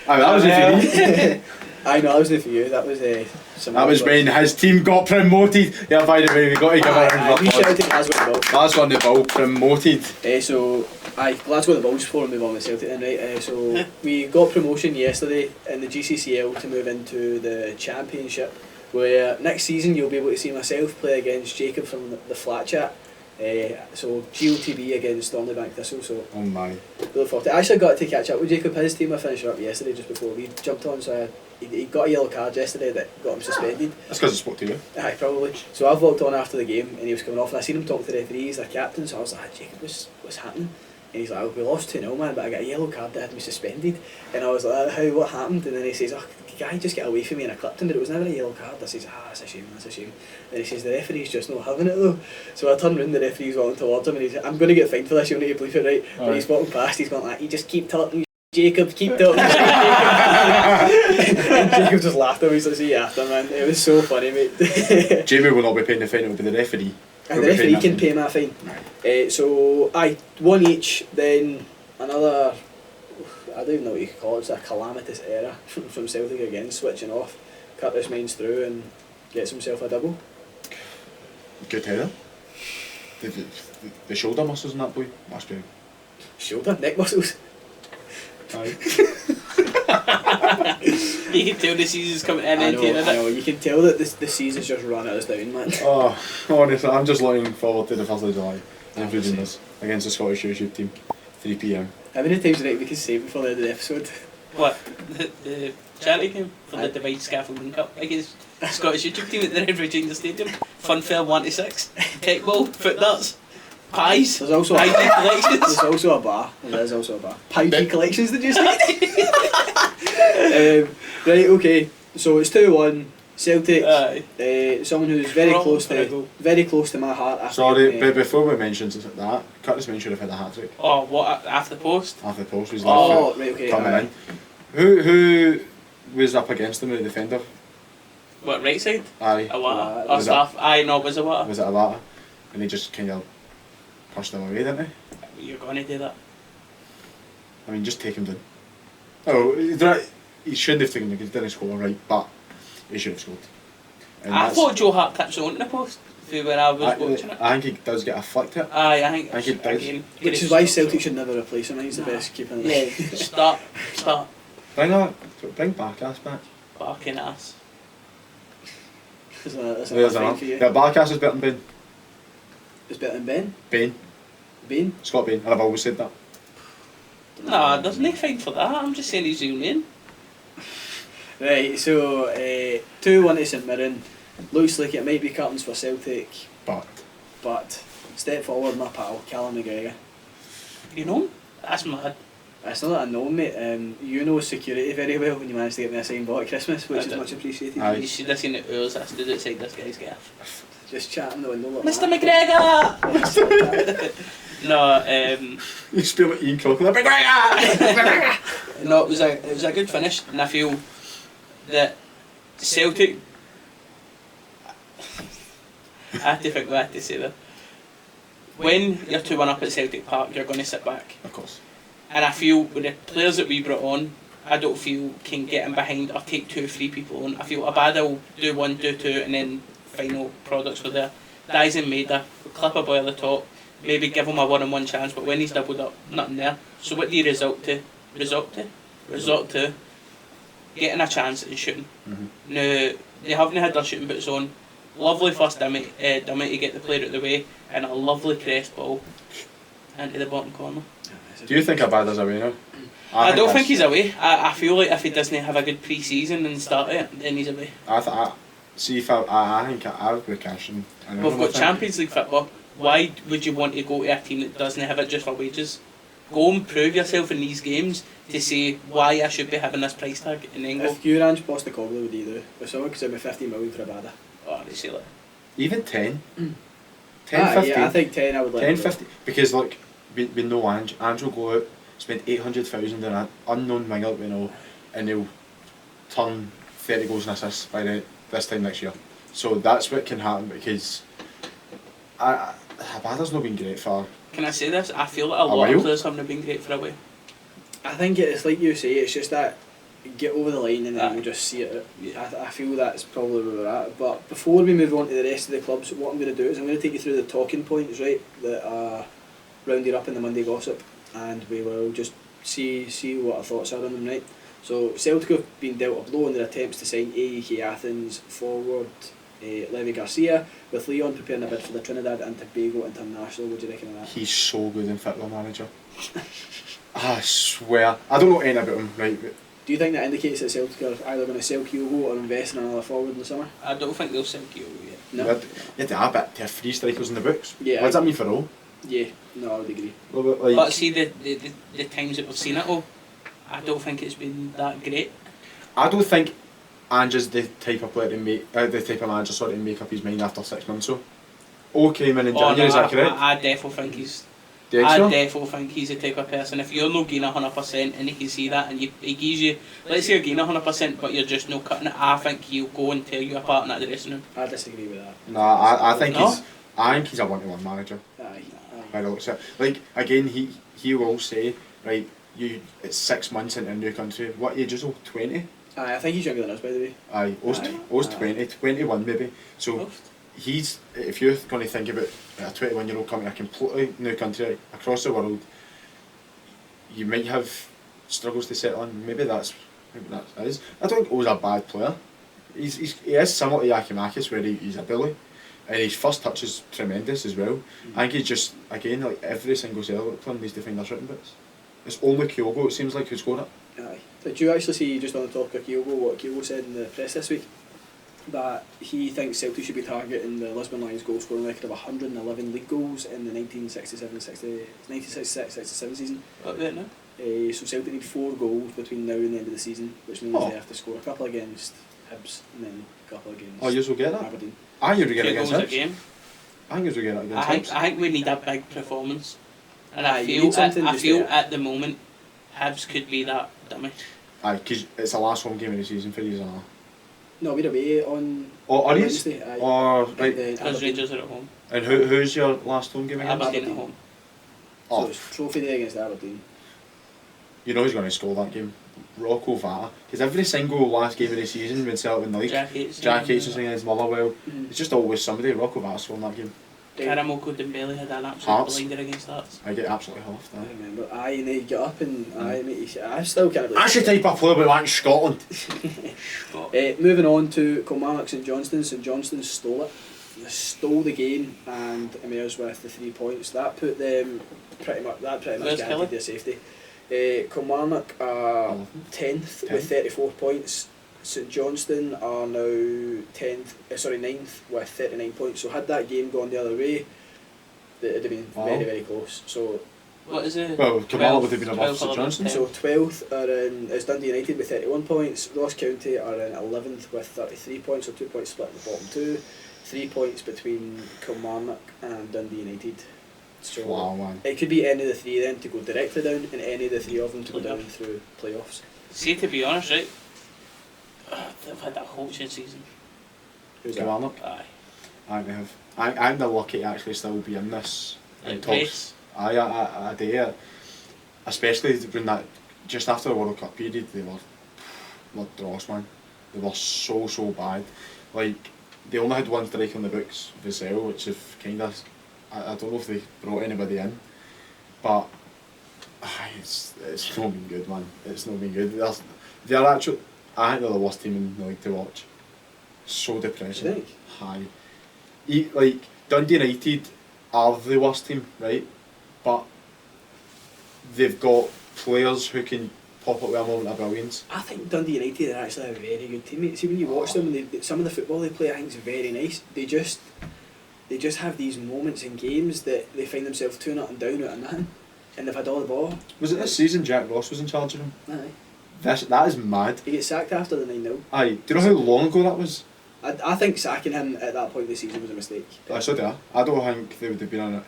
Aye, that was it for me. I know, that wasn't for you. That was That was when his team got promoted. Yeah, by the way, we got to give it a round of We shout applause. to Glasgow the ball. Glasgow on the ball, promoted. Glasgow the Bulls before we move on to Celtic then, right? So we got promotion yesterday in the GCCL to move into the Championship, where next season you'll be able to see myself play against Jacob from the Flat Chat. So GOTB against Thornleybank Thistle, so Oh my. look forward to it. I actually got to catch up with Jacob. His team I finished up yesterday just before we jumped on, so he got a yellow card yesterday that got him suspended. That's because I spoke to you. Aye, probably. So I've walked on after the game and he was coming off and I seen him talk to the referee, he's their captain, so I was like, Jacob, what's happening? And he's like, oh, we lost 2-0 man, but I got a yellow card that had me suspended. And I was like, what happened? And then he says, oh, guy just get away from me and I clipped him, but it was never a yellow card. I says, that's a shame. Then he says, the referee's just not having it though. So I turned round, the referee's walking towards him and he's like, I'm going to get fined for this, you'll need to bleep it right. But he's walking past, he's going like, you just keep talking, Jacob, keep talking. And Jacob just laughed at me, so see you after, man. It was so funny, mate. Jamie will not be paying the fine, it will be the referee. And the referee can pay my fine. So, one each, then another, I don't even know what you could call it, it's a calamitous error from Celtic again, switching off. Curtis Main's through and gets himself a double. Good header. The shoulder muscles in that boy must be. Shoulder, neck muscles. Aye. You can tell the season's coming in I and taking know, it. you can tell that the season's just run us down, man. Oh, honestly, I'm just looking forward to the 1st of July. Including this against the Scottish YouTube team. 3 PM. How many times did we can say before the end of the episode? What? The charity game for the Divide Scaffolding Cup against the Scottish YouTube team at the Red Regina Stadium. Funfair 1 to 6. Tech ball, foot darts, pies. There's also Pie there's collections. also a bar. There is also a bar. Pie collections, did you say? Right, okay. So it's 2-1. Celtic. Someone who's very close to my heart. After Sorry, but before we mention that, Curtis Main should have had a hat-trick. Oh, what? After the post? After the post was right, okay. coming in. Who was up against him, the defender? What, right side? Aye. Iwata. Was Or Staff? Aye, no, it was Iwata. Was it Iwata? And he just kind of pushed him away, didn't he? You're going to do that. I mean, just take him down. Oh, he shouldn't have taken him because he didn't score, right, but he should have scored. And I thought Joe Hart tips on the post when I was watching it. I think he does get a flick hit. Aye, I think he does. again, Which is why Celtic should never replace him. He's the best keeper in the league. Yeah, start. Bring Barkas back. Barking ass. That's There's enough for you. Yeah, Barkas is better than Ben. It's better than Ben? Bain? Scott Bain, and I've always said that. Nah, there's no fine for that. I'm just saying he's real name. Right, so 2-1 to St Mirren. Looks like it might be curtains for Celtic, but step forward, my pal, Callum McGregor. You know? That's mad. It's not that I know him, mate. You know security very well when you managed to get me a signed ball at Christmas, which is much appreciated. Aye. You should have seen the hours I stood outside this guy's gaff. Just chatting the window like Mr. that. McGregor! No, You spill it Ian Crocker, McGregor! no, it was a good finish, and I feel that Celtic. I have to think what I have to say there. When you're 2-1 up at Celtic Park, you're going to sit back. Of course. And I feel with the players that we brought on, I don't feel can get in behind or take 2 or 3 people on. I feel Abada will do 1, do 2, and then final products were there. Dyson Maida, clip a boy at the top, maybe give him a 1-on-1 chance, but when he's doubled up, nothing there. So what do you result to? Result to getting a chance and shooting. Mm-hmm. Now, they haven't had their shooting boots on. Lovely first dummy to get the player out of the way, and a lovely crest ball into the bottom corner. Do you think Abada's away now? I don't think he's away. I feel like if he doesn't have a good pre-season and start it, then he's away. I think I would be cashing. We've got Champions League football. Why would you want to go to a team that doesn't have it just for wages? Go and prove yourself in these games to say why I should be having this price tag in England. If you're Ange Postecoglou, would you do? If someone could send me 50 million for Abada. Oh, they say that. Even 10. 10, 15. Yeah, I think 10 I would let 10, him go. 50. Because look, we know Ange. Ange will go out, spend 800,000 on an unknown winger that we know, and he'll turn 30 goals and assists by this time next year. So that's what can happen because Abada's not been great for. Can I say this? I feel like a lot of players haven't been great for a while. I think it's like you say, it's just that get over the line and then we'll just see it out. Yeah. I feel that's probably where we're at. But before we move on to the rest of the clubs, what I'm going to do is I'm going to take you through the talking points, right, that are rounded up in the Monday Gossip, and we will just see what our thoughts are on them, right. So Celtic have been dealt a blow in their attempts to sign AEK Athens forward Levi Garcia, with Leon preparing a bid for the Trinidad and Tobago International. What do you reckon of that? He's so good in Football Manager. I swear. I don't know anything about him, right, but do you think that indicates that Celtic are either going to sell Kyogo or invest in another forward in the summer? I don't think they'll sell Kyogo yet. No. you had to have it to have 3 strikers in the books. Yeah. What does that mean for all? Yeah, no, I would agree. But see, the times that we've seen it all, I don't think it's been that great. I don't think Ange is the type of player to make the type of manager to make up his mind after 6 months. So, came in January. Is that correct? I definitely think he's. Do you I think so? definitely think he's the type of person. If you're not getting 100% and he can see that, and he gives you, let's say you're getting 100%, but you're just not cutting it. I think he'll go and tell you apart in that dressing room. I disagree with that. No, I think No? he's a 1-to-1 manager. Aye. By the looks of it. Like again, he will say, right, it's 6 months into a new country. What age is he? 20? Aye, I think he's younger than us, by the way. Aye, O's 20, 21 maybe. So he's, if you're going to think about a 21-year-old coming to a completely new country across the world, you might have struggles to settle in. Maybe that is. I don't think O's a bad player. He is similar to Yakimakis where he's a bully. And his first touch is tremendous as well. I think he's just, again, like every single Celtic player needs to find their shooting bits. It's only Kyogo, it seems like, who scored it. Aye. Did you actually see, just on the topic of Kyogo, what Kyogo said in the press this week? That he thinks Celtic should be targeting the Lisbon Lions goal scoring record of 111 league goals in the 1966-67 season. What about now? So Celtic need 4 goals between now and the end of the season, which means they have to score a couple against Hibs and then a couple against You'll get that? Aberdeen. I think you'll get it 2 against goals a Hibs. game. I think you'll get it against Hibs. I think we need a big performance, and Aye, I you need something just feel there. at the moment Hibs could be that dummy. Aye, because it's the last home game of the season for you. No, we're away on Are you? Wednesday. Aye. Or, right. The Because Aberdeen. Rangers are at home. And who's your last home game against? Aberdeen at home. So it's trophy day against Aberdeen. You know who's going to score that game? Rocco Vata. Because every single last game of the season when Celtic in the league, Jack Aitchison against Motherwell, it's just always somebody. Rocco Vata scoring that game. Karamoko Dembele had an absolute blinder against Hearts. I get absolutely huffed. I remember. And they get up and mate, I still can't believe. That's the type of player we want in Scotland. Moving on to Kilmarnock St Johnstone. St Johnstone stole it. They stole the game and emerged with the 3 points. That put them pretty much guaranteed their safety. Kilmarnock are 10th with 34 points. St Johnstone are now 9th with 39 points. So had that game gone the other way, it would have been very, very close. So what is it? Well, Kilmarnock would have been above St Johnstone. So 12th is Dundee United with 31 points. Ross County are in 11th with 33 points, so 2 points split in the bottom two. 3 points between Kilmarnock and Dundee United. So wow, man. It could be any of the three then to go directly down, and any of the three of them to go down through playoffs. See, to be honest, right, they've had that whole season. Who's Kilmarnock? Aye. Aye, they have. I'm the lucky to actually still be in this. In talks. Aye, I do. Especially when that, just after the World Cup period, they were dross, man. They were so bad. Like, they only had one strike on the books, Vassell, which have kind of, I don't know if they brought anybody in, but it's not been good, man. It's not been good. They're actually, I think they're the worst team in the league to watch. So depressing. High. Like, Dundee United are the worst team, right? But they've got players who can pop up with a moment of brilliance. I think Dundee United are actually a very good team. See, when you watch them, and some of the football they play, I think is very nice. They just have these moments in games that they find themselves 2-0 and down out of nothing, and they've had all the ball. Was it this season Jack Ross was in charge of them? Aye. That is mad. He gets sacked after the 9-0. Aye. Do you know how long ago that was? I think sacking him at that point of the season was a mistake. So do I. I don't think they would have been on it.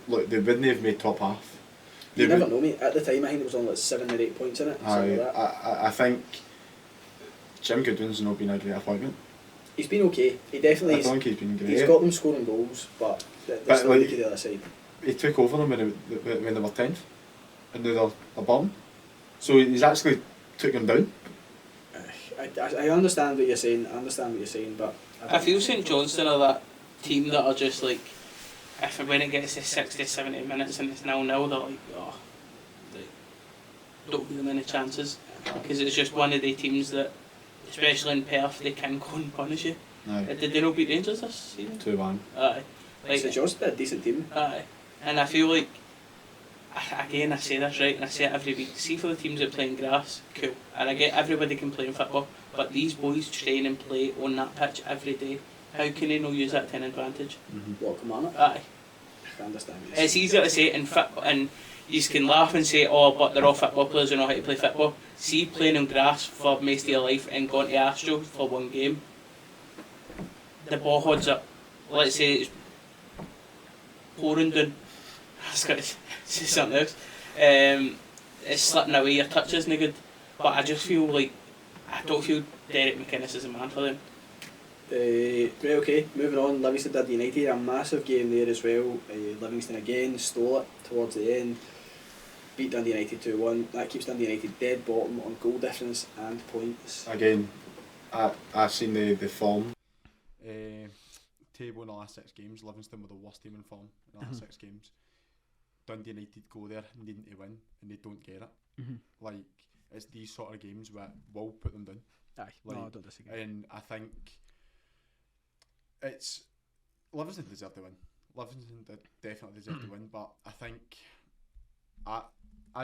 Look, they wouldn't have made top half. You never know, mate. At the time, I think there was only like 7 or 8 points in it. Aye. Like that. I think Jim Goodwin's not been a great appointment. He's been okay. He definitely. I don't think he's been great. He's got them scoring goals, but there's still like, to the other side. He took over them when they were 10th, and now they're a bottom. So he's actually took them down. I understand what you're saying. But I feel St Johnstone are that team that are just like, if when it gets to 60, 70 minutes and it's 0-0, they're like, oh, don't give them any chances, because it's just one of the teams that, especially in Perth, they can go and punish you. Aye. Did they not beat Rangers this season? 2-1. Aye. Like, St Johnstone are a decent team. Aye. And I feel like, again, I say this right, and I say it every week, see for the teams that play in grass, cool. And I get everybody can play in football, but these boys train and play on that pitch every day. How can they not use that to an advantage? What, Kilmarnock? Aye. I understand. It's easier to say in football, and you can laugh and say, oh, but they're all football players who know how to play football. See, playing on grass for most of your life and going to Astro for one game, the ball odds up, let's say it's pouring down. I was going to say something else. It's slipping away, your touch isn't good, but I just feel like, I don't feel Derek McInnes is a man for them. Right, okay, moving on. Livingston Dundee United, a massive game there as well. Livingston again stole it towards the end, beat Dundee United 2-1. That keeps Dundee United dead bottom on goal difference and points. Again, I've seen the form table in the last 6 games. Livingston were the worst team in form in the last 6 games. Dundee United go there needing to win and they don't get it. Like, it's these sort of games where will put them down. Aye, like, no, I don't disagree. And I think it's Livingston deserve to win. Livingston definitely deserve to win, but I think I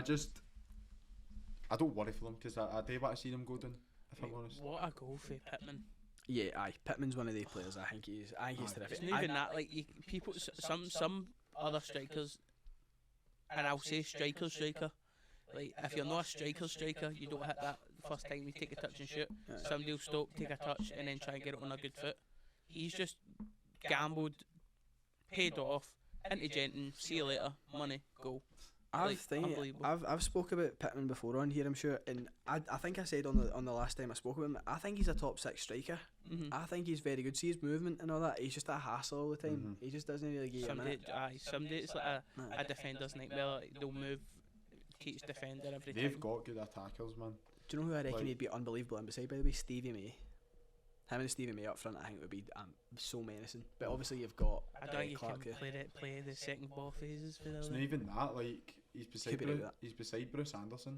don't worry for them, because I do want to see them go down, if I'm honest. What a goal for Pittman. Yeah, aye. Pittman's one of the players. I think he's terrific. It's not even that. Like, people, some other strikers, and I'll say striker. Like, if you're not a striker, you don't hit that the first time you take a touch and shoot. Somebody will stop, take a touch, and then try and get it on a good foot. He's just gambled, paid off, into Genton, see you later, money, go. Unbelievable. I've spoke about Pittman before on here, I'm sure, and I think I said on the last time I spoke about him, I think he's a top 6 striker. I think he's very good. See his movement and all that. He's just a hassle all the time. He just doesn't really give you a minute. Someday it's like a defender's nightmare. Like, they'll move, keeps defender every time. They've got good attackers, man. Do you know who I reckon he'd be unbelievable in beside? By the way, Stevie May. Him and Stevie May up front, I think would be so menacing. But obviously you've got I don't think you Clark can play the second ball phases for It's them. not even that. Like he's Could beside Bruce Anderson,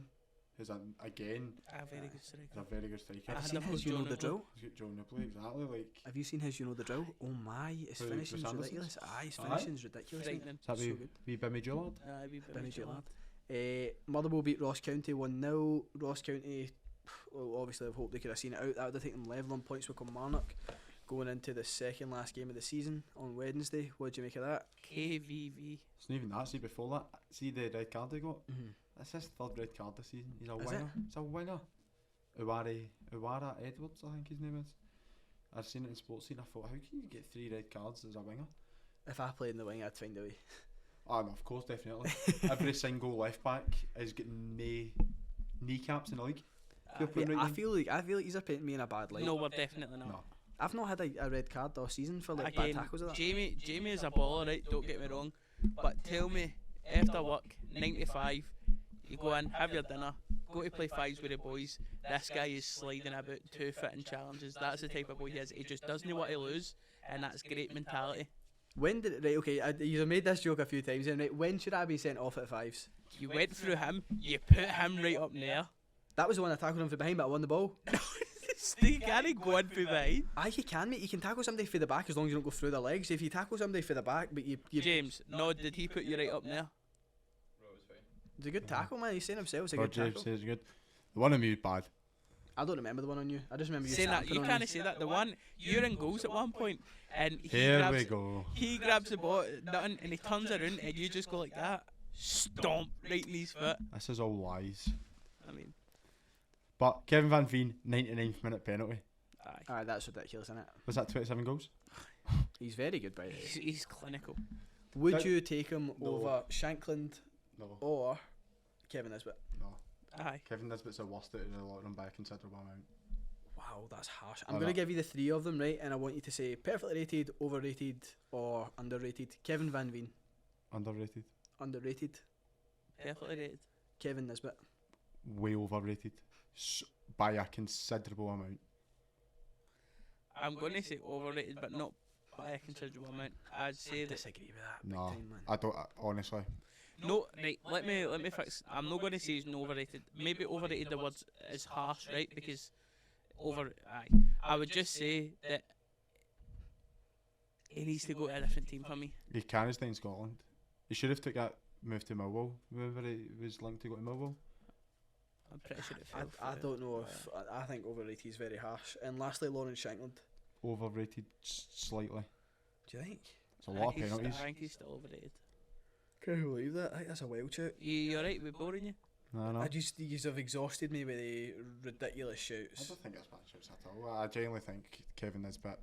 who's again A very good striker. he's a very good striker. Have you I've seen never his got You Know Joe the Drill? He's got Joe Nibley, exactly. Like Have you seen his You Know the Drill? Oh my, his Who, finishing's Bruce Anderson? ridiculous. His finishing's ridiculous. Frightening. is that So wee good. Bimmy Gillard? Benny Gillard. Motherwell beat Ross County 1-0. Ross County, well, obviously I've hoped they could have seen it out. That would have taken them level on points with Kilmarnock going into the second last game of the season on Wednesday. What do you make of that? KVV. It's not even that. See before that, see the red card they got. That's his third red card this season. He's a Is winger. He's a winger. Uwara Edwards, I think his name is. I've seen it in sports scene. I thought, how can you get 3 red cards as a winger? If I played in the wing, I'd find a way. Oh, no, of course, definitely. Every single left back is getting kneecaps in the league. I feel like he's painting me in a bad light. No, we're definitely not. No. I've not had a red card all season for like Again, bad tackles of that. Jamie is a baller, right? Don't get me wrong. But tell me, after work, 9 to 5, you go in, have your dinner, go to play fives with the boys. This guy is sliding about 2 fitting challenges. That's the type of boy he is. He just doesn't want to lose, and that's great mentality. When did it, right? Okay, you've made this joke a few times. And right, when should I be sent off at 5s? You went through him, you put him right up there. That was the one I tackled him from behind, but I won the ball. You can't go in from behind. Aye, you can, mate. You can tackle somebody for the back as long as you don't go through their legs. If you tackle somebody for the back, but you James, no, did he put you right up there? it's a good tackle, man. He's saying himself it's a Or good James tackle. says good. The one on me was bad. I don't remember the one on you. I just remember you Saying that, stamping you on can't me. say that. The one, you're in goals at one point, and Here we go. he grabs the ball, nothing, and he turns around, and you just go like that, stomp right in his foot. This is all lies. I mean, But Kevin Van Veen, 99th minute penalty. aye. Aye, that's ridiculous, isn't it? Was that 27 goals? He's very good, by the way. He's clinical. Would That- you take him No. over Shankland No. or Kevin Nisbet? No. Aye. Kevin Nisbet's the worst out of the lot of them by a considerable amount. Wow, that's harsh. I I'm going to know. give you the 3 of them, right? And I want you to say perfectly rated, overrated, or underrated. Kevin Van Veen, Underrated. underrated. Perfectly rated. Kevin Nisbet, Way overrated. By a considerable amount. I'm going to say overrated, but not by a considerable amount. I'd say that. disagree with that. No, Big time, man. I don't. Honestly, No, right. Let me fix. I'm not going to say he's no overrated. Maybe overrated the words is harsh, right? Because aye. I would just say that he needs to go to a different team for me. he can't stay in Scotland. He should have took that move to Millwall. Whenever he was linked to go to Millwall. I'm pretty sure it fell I through. don't know if I think overrated is very harsh. And lastly, Lawrence Shankland. Overrated slightly. Do you think? It's a lot of I penalties. think he's still overrated. Can you believe that? I think that's a wild shout. You alright with boring you? No. You have exhausted me with the ridiculous I shouts. don't think that's bad shouts at all. I genuinely think Kevin Nisbet.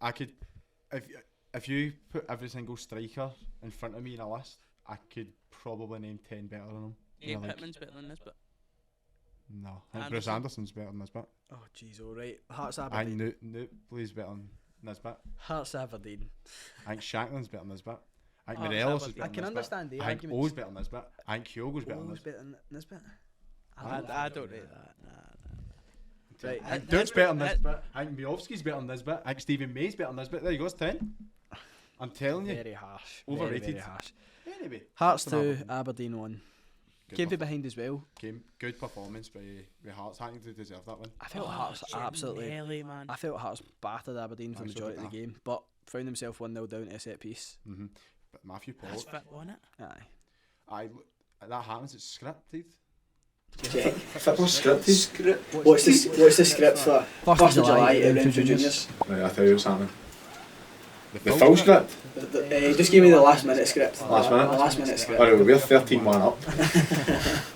I could, if you put every single striker in front of me in a list, I could probably name 10 better than him. Yeah, Like, Pittman's better than this, but no, I think Bruce Anderson's better than Nisbet. Oh, jeez, alright. Hearts I think Aberdeen. Newt plays better than Nisbet. Hearts Aberdeen. I think Shankland's better than Nisbet. I think Oh, Morelos is Aberdeen. better I than can Nisbet. understand the I think arguments. O's better than Nisbet. I think Kyogo's better than O's Nisbet. better than Nisbet. I don't rate that. Nah. Right. I think Newt's better than Nisbet. I think Miovski's better than Nisbet. I think Stephen May's better than Nisbet. There you go, it's 10. I'm telling you. Very harsh. Overrated. Very, very harsh. Anyway. Hearts that's an 2, Aberdeen 1. Good Came from perf- behind as well. Good performance by Hearts. I think they deserve that one. I felt Hearts absolutely. Really, man. I felt Hearts battered Aberdeen for the I so majority did of the game, but found himself 1-0 down to a set piece. But Matthew That's Pollock, fit, wasn't it? Aye. that happens. It's scripted. Okay, football scripted. What's the script for 1st of July at Renfrew Juniors? Right, I'll tell you what's happening. The full script? Just give me the last minute script. Last minute? The last minute script. Alright, we're 13-1 up.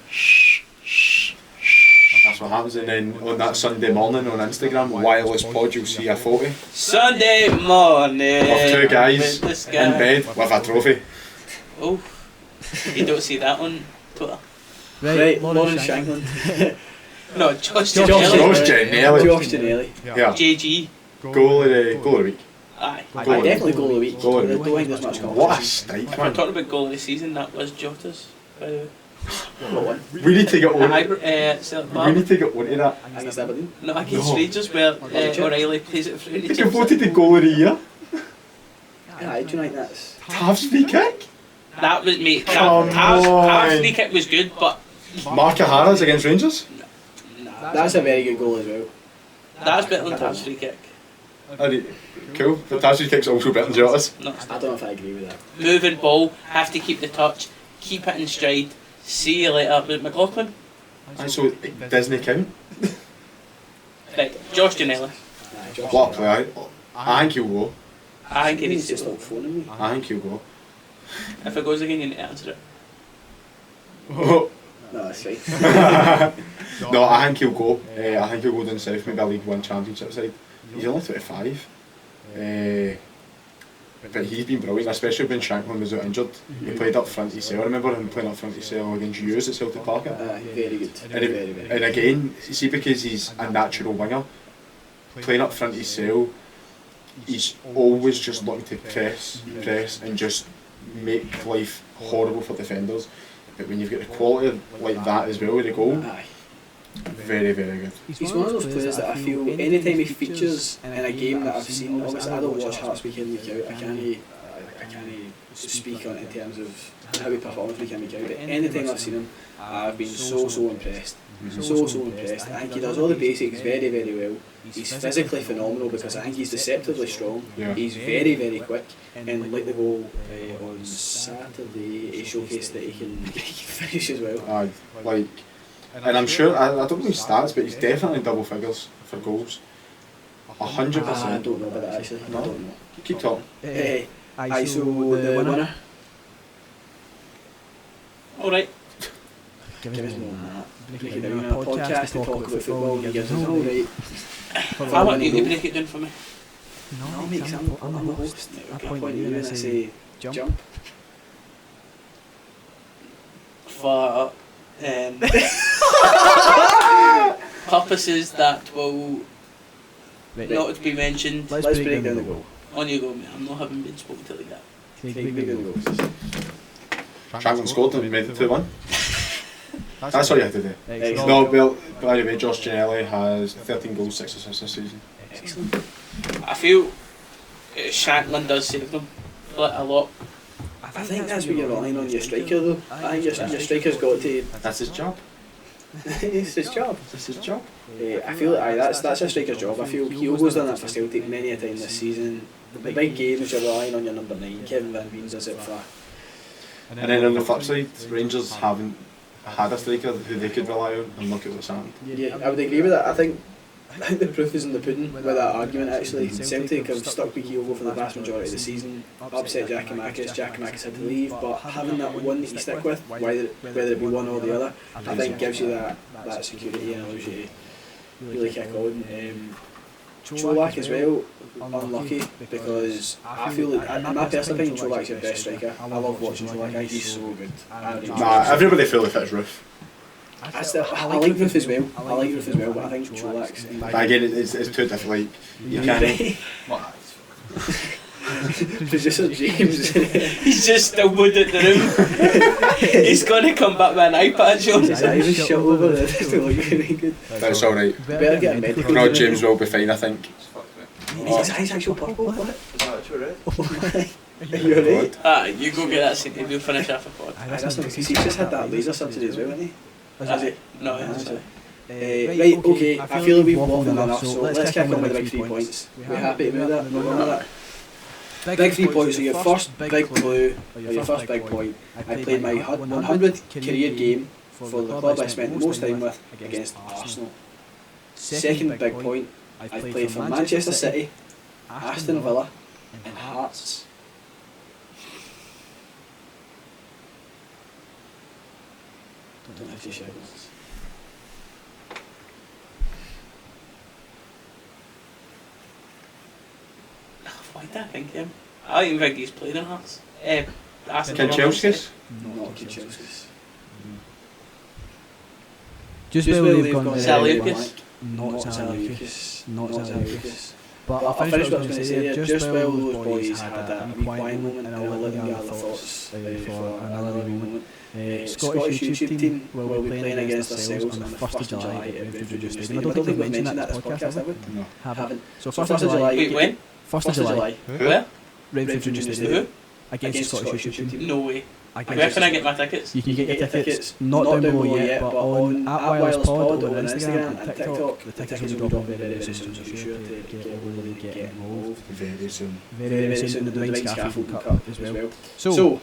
That's what happens, and then on that Sunday morning on Instagram, Wireless Pod, you'll see a photo Sunday morning. of 2 guys with this in guy. bed with a trophy. Oh, You don't see that on Twitter. Right, Lawrence Shankland. No, Josh Josh Ginnelly. Ginnelly. Ginnelly. Yeah. JG. Goal of the week. Aye. Definitely goal of the week. Goal of the I week. don't think there's much What a competition. strike, If we're man. talking about goal of the season, that was Jota's, by the way. What one? We need to get on. Celtic We Park. need to get onto that. Against Aberdeen. No, against No. Rangers, where Richard. O'Reilly plays it through. Did you voted the goal of the year? Aye, do you think that's... Tav's free kick? That was, mate, Come Tav's on. free kick was good, but Mark O'Hara's against Rangers? nah, That's a very good goal as well. that's better than Tav's free kick. Alright, cool. The Tav's free kick's also better than Jota's. No, it's I not. don't know if I agree with that. Moving ball, have to keep the touch, keep it in stride. See you later. Was it McLaughlin? Aye, so Disney count? Right, Josh Ginnelly. Aye, Josh. What a player? I think he'll go. I think he He needs needs to to stop. stop phoning me. I think he'll go. If it goes again, you need to answer it. Oh. No, that's fine. No, I think he'll go. I think he'll go down south, maybe a League One Championship side. He's only 25. But he's been brilliant, especially when Shankland was out injured. He played up front to Cell. I remember him playing up front to Cell against Hughes at Celtic Park. Very good. And, Very, very and again, see, because he's a natural winger, playing up front to Cell, he's always just looking to press, and just make life horrible for defenders. But when you've got the quality like that as well with the goal, Aye. very, very good. He's one of those players that I feel anytime he features in a game that I've seen, obviously I don't watch Hearts week in, week out, I can't speak on it in terms of how he performs week in, week out, but anytime I've seen him, I've been so impressed. So impressed. I think he does all the basics very, very well. He's physically phenomenal because I think he's deceptively strong. Yeah. He's very, very quick. And like the goal on Saturday, he showcased that he can finish as well. Like, and I'm sure, I don't know his stats, but he's definitely in double figures for goals. 100%. I don't know about that actually. I No? don't know. Keep talking. Aye, so the winner. Alright. Give us more than that. Break it down in a podcast to talk about football. He gives us all right. I want you to break it down for me. No, mate, I'm the host. I point at you and I say jump. For purposes that will not to be mentioned. Let's break down the goal. On you go, mate. I'm not having been spoken to like that. Break down the goals. Shankland scored and made it 2-1. That's all you had to do. Excellent. No, well, by the way, Josh Ginnelly has 13 goals, 6 assists this season. Excellent. I feel Shankland does save them like a lot. I think that's what you're relying on your striker though. I think your striker's got to. That's his job. It's his job. That's his job. I feel that's a striker's job. I feel Kyogo's done that for Celtic many a time this season. The big games you're relying on your number 9. Kevin Van Veen does it for. And then on the flip side, Rangers haven't had a striker who they could rely on, and look at what's happened. Yeah, I would agree with that. I think the proof is in the pudding with that argument actually. Celtic have stuck with Kyogo for the vast majority of the season, upset Giacomakis had to leave, but having that one that you stick with, whether it be one or the other, I think gives you that security and allows you to really kick on. Cholak as well, unlucky because I feel like, in my personal opinion, Cholak's your best striker. I love watching Cholak, I think he's so good. Nah, everybody fully fits Roof. I like Roof as well, but I think Cholak's... But again, it's too different. Like, you can't. Producer James. He's just still wood at the room. He's going to come back with an iPad show. Is that even shut over there? It's not looking very good. That's alright. Better get a medical. No, James will be fine, I think. Is his eyes actual purple? What? Are you alright? You go get that sent to me, we'll finish off the pod. That's not because he's just had that laser surgery as well, hasn't he? Has it? No, it hasn't. Right, okay, I feel like we've waffled enough, so let's kick on with the big 3 points. We're happy to move that? We're going with that? Big 3 points, so your first big clue, or your first big point. I played my 100th career game for the club I spent the most time with against Arsenal. Second big point, I played for Manchester City, Aston Villa and Hearts. Don't know if you share this. Why did I think him? I don't even think he's played in Hearts. Aston Villa. Kanchelskis? No, lucky Chelsea's. Just where they've gone Saliukas. Not Saliukas. Not Saliukas. But I'll I'll finish what I was going to say there. Just while those boys had a wee quiet moment, and I'll let them gather thoughts for another wee moment. Scottish YouTube team will be playing against ourselves on the 1st of July at Redbridge Stadium. I don't think we've mentioned that in this podcast, have we? No. Haven't. So 1st of July. Wait, when? 1st of July. Where? Redbridge Who? Stadium. Against the Scottish YouTube team. No way. Where can I get my tickets? You can get your tickets not down below yet, but on @wirelesspod on Instagram and TikTok. The tickets will be dropping very soon, so be sure to get over there, get involved. Very soon. Very soon. The Dwight Scaffold Cup as well. So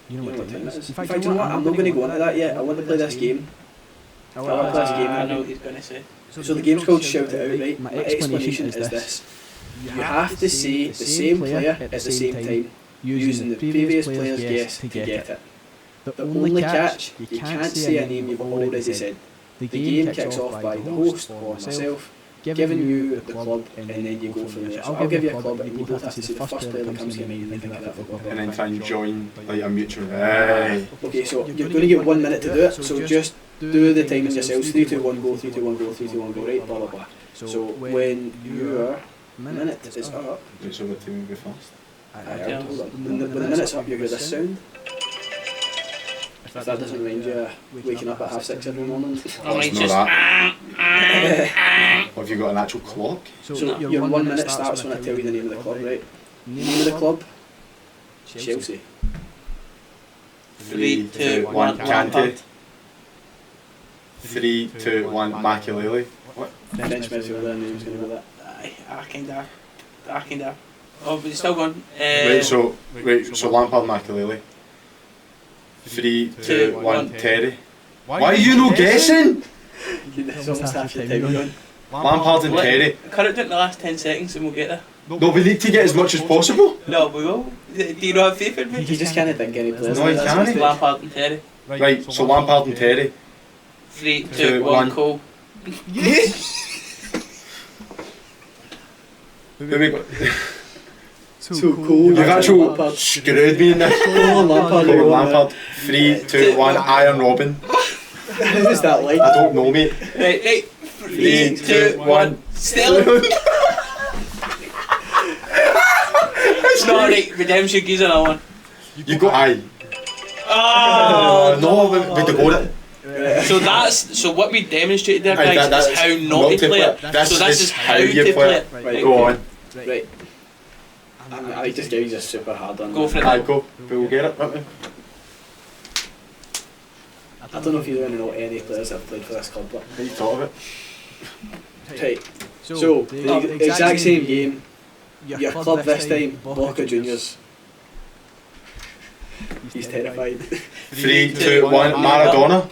you know what time it is. In fact, you know what? I'm not going to go into that yet. I want to play this game. I want to play this game. I know what he's going to say. So the game's called Shout It Out, right? My explanation is this. You have to say the same player at the same time, using the previous player's guess to get it. The only catch, you can't say a name you've already said. The game kicks off by the host or myself giving you the club, and then you go from there. So I'll give you a club, and you both have to say the first player that comes to your mind and think of that football player. And then try and join like a mutual. Hey. Okay, so you're going to get 1 minute to do it, so just do the timings yourselves. 3, 2, 1, go, 3, 2, 1, go, 3, 2, 1, go, right, blah, blah, blah. So when your minute is up... Wait, so what team will be first? Hold on. When the minute's up, you hear this sound. If that doesn't remind you waking up at 6:30 every morning. Oh, it's not that. Have you got an actual clock? So your 1 minute starts when I tell you the name of the club, right? Name of the club? Chelsea. 3, 2, 1, Canty. 3, 2, 1, Makelele. What? French midfielder, name's going to go that. I kinda. Oh, but it's still going. Right, so Lampard, Makelele. 3, 2, 1, Terry. Why are you not guessing? It's almost half your time gone. Lampard and Terry. Cut it down to the last 10 seconds and we'll get there. No, we need to get as much as possible. No, we will. Do you not have faith in me? You just can't think any players. No, you can't. Lampard and Terry. Right, so Lampard and Terry. 3, 2, 1, Cole. Who we got? So cool. You've actually screwed me in this. Cole Lampard. 3, 2, 1, Iron Robin. Who's that like? I don't know, mate. Right. 3, 2, 1. Sterling. No, right. Redemption gives another one. You got aye. Oh No, we got it. So what we demonstrated there, guys, is how not to play it. So this is how to play it. Right, go on. Right. I just gave you a super hard one. Go for it. Aye, go. We'll get it, won't we? I don't know if you know any players that have played for this club, but You thought of it. right. So the exact same game. Your club this time, Boca Juniors. He's terrified. 3, 2, 1, Maradona.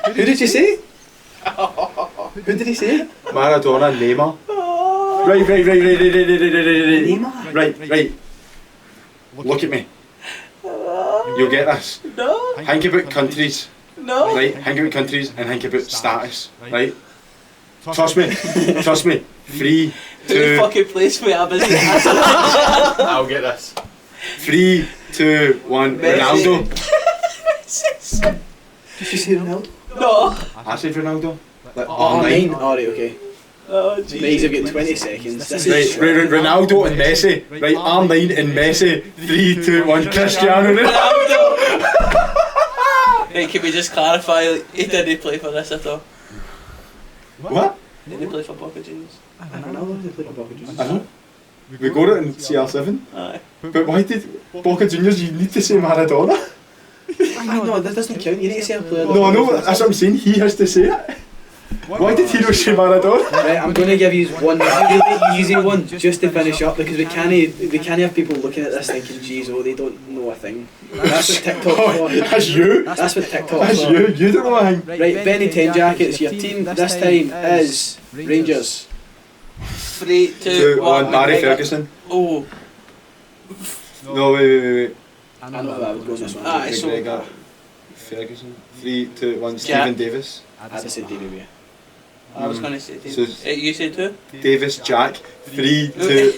Who did you say? Who did he say? Maradona, Neymar. Right. Neymar. Right. Look at me. You'll get this. No. Think about countries. No. Right? Think about countries and think about status. Right? Trust me. 3, Who 2. fucking plays for you? I'll get this. 3, 2, 1. Ronaldo. Did you say Ronaldo? No. I said Ronaldo. Like, Oh, nine. 9. Alright, okay. Oh, Right, you've got 20 seconds. This is Right, Ronaldo and Messi. Right, R9 and Messi. 3, 2, 1. Cristiano Ronaldo. Right, can we just clarify, he didn't play for this at all? What? Did he play for Boca Juniors? I don't know. They played for Boca Juniors. I know. We got it in CR7. Aye. But why did Boca Juniors, you need to say Maradona? I know, that doesn't count. You need to say a player. No, I know, that's what I'm saying. He has to say it. Why did he not say Maradona? Right, I'm going to give you one really easy one just to finish up because we can't have people looking at this thinking, geez, oh, they don't know a thing. That's what TikTok's for. That's you. That's what TikTok's That's for. you don't know a thing. Right, Benny 10 Jackets, your team this time is Rangers. 3, 2, 2, 1. 1, Barry Ferguson. Oh. No, wait. I know who I would go on this one. Aye, so- McGregor. Ferguson. 3, 2, 1, Stephen Davis. I'd have said David Weir. I was going to say So Davis. You said two? Davis, Jack. 3, 2.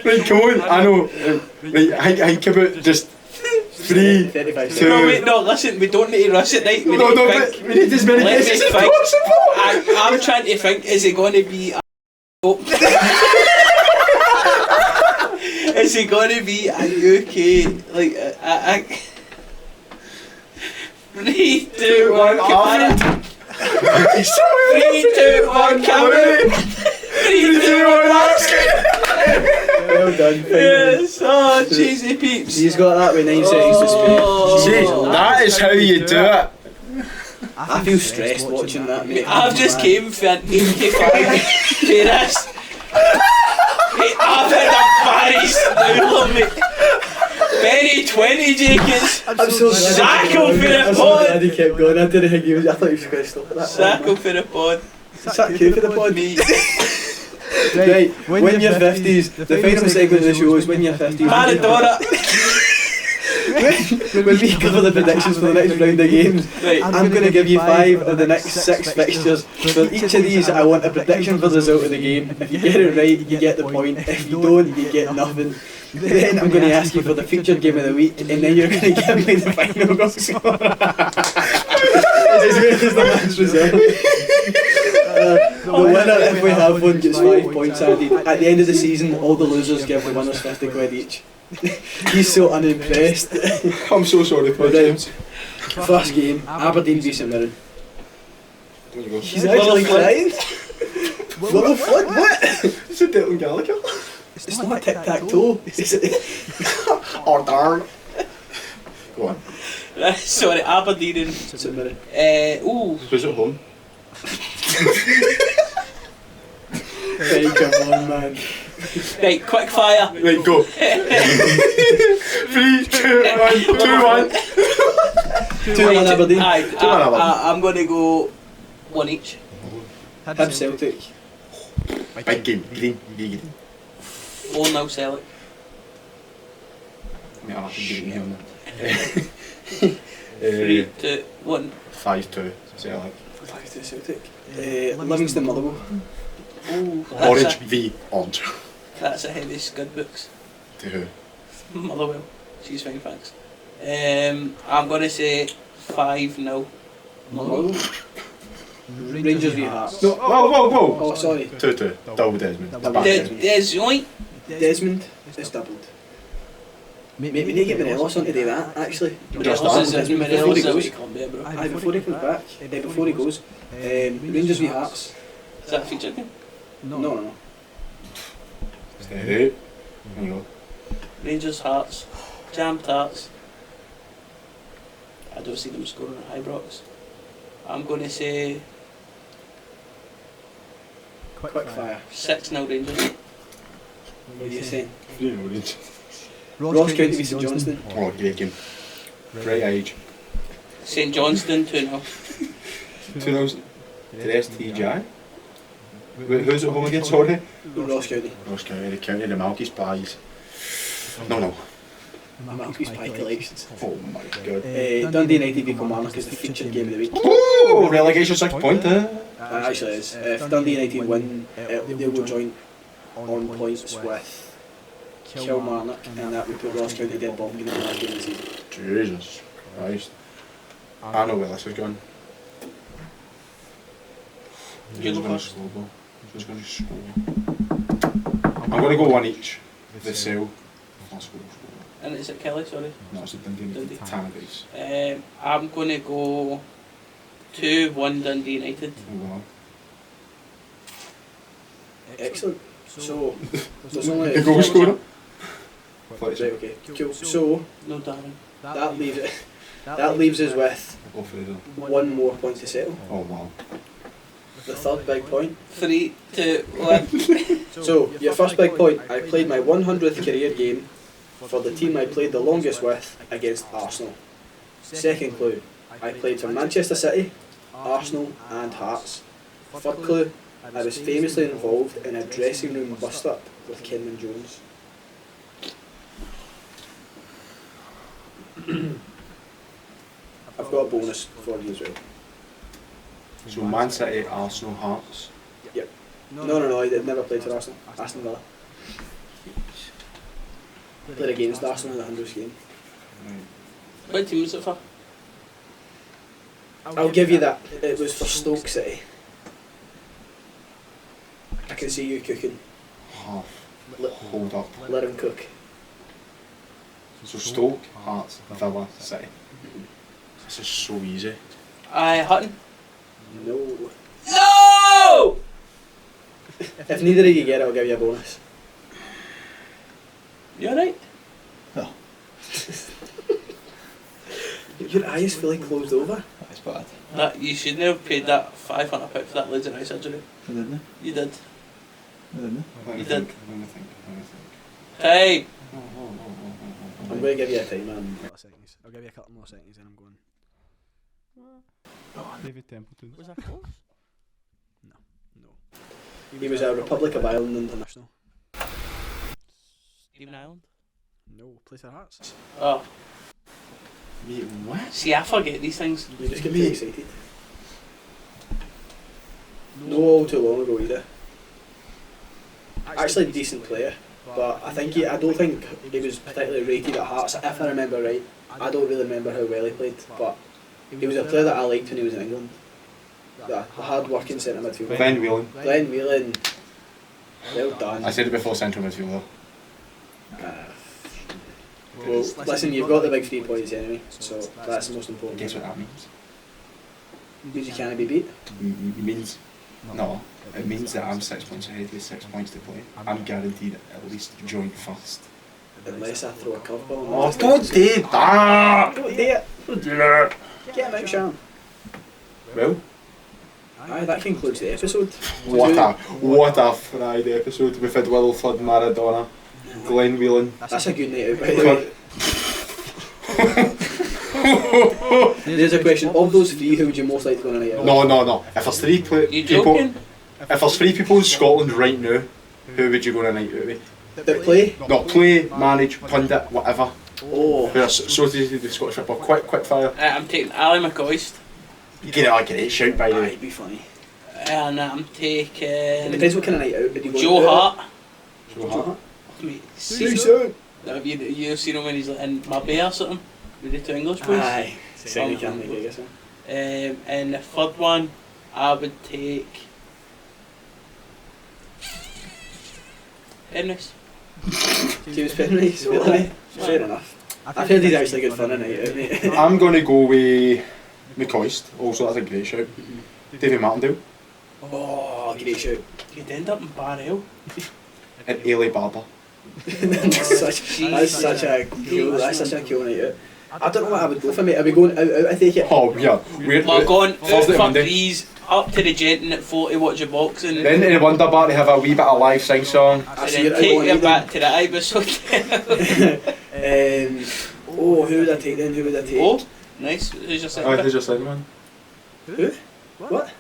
Right, come on, I know. Right, I think about just 3, 35 2. No, wait, no, listen, we don't need to rush it, right? We need to think. We need as many Let me guesses as think. possible. I'm trying to think, is it going to be a is it going to be a UK, like, a 3, 2, 1, come on. 3, 2, 1, come on. 3, 2, 1, Well done. yes, oh, cheesy peeps. He's got that with 9 seconds to Oh. spare. See, that is how you do it. I feel stressed watching that, mate. I've just came for an 85 for this. Mate, I've had a Barry Snowler, mate. Benny 20 Jenkins. I'm so Sacco for the I'm so pod. glad he kept going. I didn't think he was. I thought he was going to stop at that. Sacco for the pod. Sack you for the pod. Me. Right, win your 50s. The final segment of the show is win your 50s. Maradona. When we cover the predictions for the next round of games, Right. I'm going to give you 5 of the next 6 fixtures. For each of these, I want a prediction for the result of the game. If you get it right, you get the point. If you don't, you get nothing. Then I'm going to ask you for the featured game of the week, and then you're going to give me the final goal scorer. As good as the match result. The winner, if we have one, gets 5 points added. At the end of the season, all the losers give the winners 50 quid each. He's so unimpressed. I'm so sorry for James. First game, Aberdeen v St Mirren. There you go. He's actually crying. What the fuck? What? It's a Dylan Gallagher. It's not tic-tac-toe. Oh darn. Go on. Sorry, Aberdeen and St Mirren. ooh. Who's at home? Hey, come on, man. Right, quick fire. Right, go. 3, 2, 1, 2, 1. 2-1 Aberdeen. Aye, 2-1 Aberdeen. I'm going to go 1 each. Hib Celtic. Big game. Green. Green. 4-0 Celtic. Yeah, I can beat him. 3, 2, 1. 5-2. Celtic. 5-2 Celtic. Livingston Motherwell. Ooh, Orange v Orange. That's a heavy scud books. To who? Motherwell. She's fine, thanks. I'm going to say 5-0. Motherwell. Rangers v Hearts. No, whoa. Oh, sorry. 2-2. Double Desmond. Desmond. Desmond is doubled. Mate, we need to get Morelos on to do that, actually. Morelos is Before he Morelos goes. is combat, bro. Aye, before he comes back. Before he goes. Rangers v Hearts. Is that a feature game? No. Steady. There you go. Rangers, Hearts, Jam Tarts. I don't see them scoring at Ibrox. I'm going to say Quick fire. 6-0 Rangers. What are you saying? 3-0 Orange. Ross County v St Johnstone. Oh, great game. Great age. St Johnstone 2-0. 2-0 to the STJ. Wait, who's at home again, sorry? Ross County. Ross County, the county, the Malky Spies. No. Malky's Pie Collections. Oh my god. Dundee United v Kilmarnock is the featured game of the week. Oh, relegation 6 point, It actually is. If Dundee United win, they'll go joint on points with Kilmarnock, and that would put Ross County dead bottom in the last game of the season. Jesus Christ. I know where this is going. Who's going to score, bro? Who's going to score? I'm going to go 1 each. The sale. And is it Kelly, sorry? No, it's a Dundee. Tannadice. I'm going to go 2-1 Dundee United. Oh, wow. Excellent. So, there's only The goal scorer? Right, okay. Cool. So No Darren. that leaves us with Go for it. 1 more point to settle. Oh, wow. The third big point. 3, 2, 1. So, your first big point, I played my 100th career game for the team I played the longest with against Arsenal. Second clue, I played for Manchester City, Arsenal and Hearts. Third clue, I was famously involved in a dressing room bust-up with Kenman Jones. I've got a bonus for you as well. So Man City, Arsenal, Hearts. No, I never played for Arsenal. Aston Villa. Played against Arsenal in the 100th game. What team was it for? I'll give you that. It was for Stoke City. I can see you cooking. Hold up. Let him cook. So Stoke, Hearts, Villa, City. This is so easy. Hutton. No. No! If neither of you get it, I'll give you a bonus. You alright? No. Your eyes fully closed over. That's bad. That you shouldn't have paid that £500 for that laser eye surgery. I didn't. You did. I didn't. You did. Let me think. Hey! I'm going to give you a time, man. I'll give you a couple more seconds and I'm going. David Templeton. Was that close? No. He was a Republic of Ireland international. Stephen Island? No, Place of Hearts. Oh. Mate, what? See, I forget these things. You just get too excited. No, all too long ago either. Actually, decent player, but I don't think he was particularly rated at Hearts. If I remember right, I don't really remember how well he played, but he was a player that I liked when he was in England. The hard-working centre midfielder. Glenn Whelan. Glenn Whelan. Well done. I said it before, central midfielder. Well, listen, you've got the big 3 points anyway, so that's the most important. Guess what that means? Means you can't be beat. Means no. It means that I'm 6 points ahead with 6 points to play. I'm guaranteed at least joint first. Unless I throw a curveball. Oh, don't do that! Don't do it! Don't do that! Get him out, Sean. Well, Aye, that concludes the episode. what a Friday episode. We've had Wilfred, Maradona, Glenn Whelan. That's a good night out, by the way. There's a question. Of those 3, who would you most like to go on a night out? No. If there's 3 You people, joking? if there's 3 people in Scotland right now, who would you go on a night out with? That play? Not play, manage, pundit, whatever. Oh. Who are associated with Scottish football. Quick fire. I'm taking Ali McCoist. Get it, shout by the Aye, way. it'd be funny. And I'm It taking depends what kind of night out. Would you go Joe out? Hart. Joe Hart. Mate, See see, you've seen him when he's in Marbella or something with the 2 English boys. Aye. Second can make it, I guess. And the third one, I would take Penrith. James Penrith, really? Fair enough. I've heard he's actually good fun a night out, mate. I'm going to go with McCoist. Also, that's a great shout. David Martindale. Oh, great shout. You'd end up in Barrel. And Ailey Barber. That's such a cool night out. I don't know what I would go for, mate. Are we going out, I take it? Oh, yeah. We're going out Thursday, for Monday. threes, up to the Genting at 40, watch your boxing. Then in the Wonder Bar they have a wee bit of live sing song. And then take you back to the Ibis Hotel. Who would I take then? Oh, nice. Who's your second? Who's your second one? Who? What?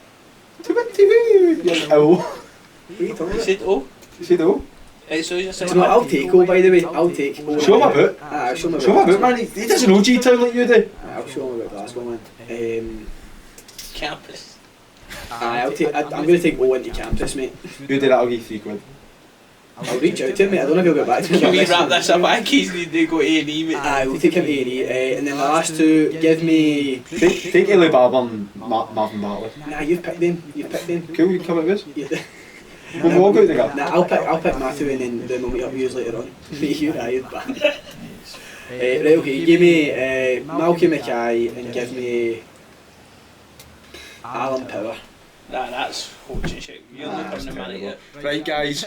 Yes, owl. What are you talking You about? said oh. You said owl? So who's your Do second? you know what, I'll take O, by the way. I'll take O. Show him a boot. Aye, show him a Show him a boot, man. He doesn't know G-Town like you do. I'll show him about Glasgow, man. Campus. I'm going to take O into campus, mate. You do that, I'll give you £3. I'll reach out to him, mate. I don't know if he'll get back to me. Can we wrap this up? I keys need to go A&E, mate. Aye, we'll take him to A&E. And then the last 2, give me... Take Ailey Barber and Marvin Bartley. Nah, you've picked them. Cool, you can come out with us. Yeah. We'll walk out together. Nah, I'll pick Matthew and then we'll meet up with you later on. Meet you, aye, bad. Right, okay, give me Malcolm Mackay and give me Alan Power. Nah, that's coaching shit. You're not coming to manage it. Right, guys.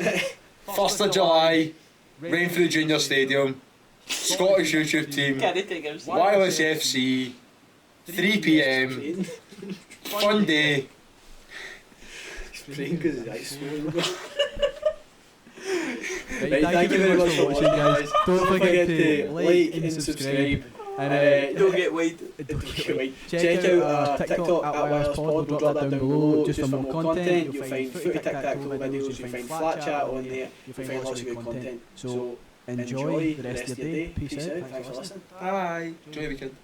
1st of July, rain for the Junior Stadium, Scottish YouTube team, Can't take him. Wireless FC, 3 PM, fun day. Praying because his eyes swollen. Right, thank you very much for watching, guys. Don't forget to like and subscribe. And Don't get wide. Check out our TikTok at WirelessPod. We'll drop that down below just for more content. You'll find footy tic-tac-toe videos, you'll find flat chat on there, you'll find lots of good content. So enjoy the rest of your day. Peace out. Thanks for listening. Bye. Enjoy your weekend.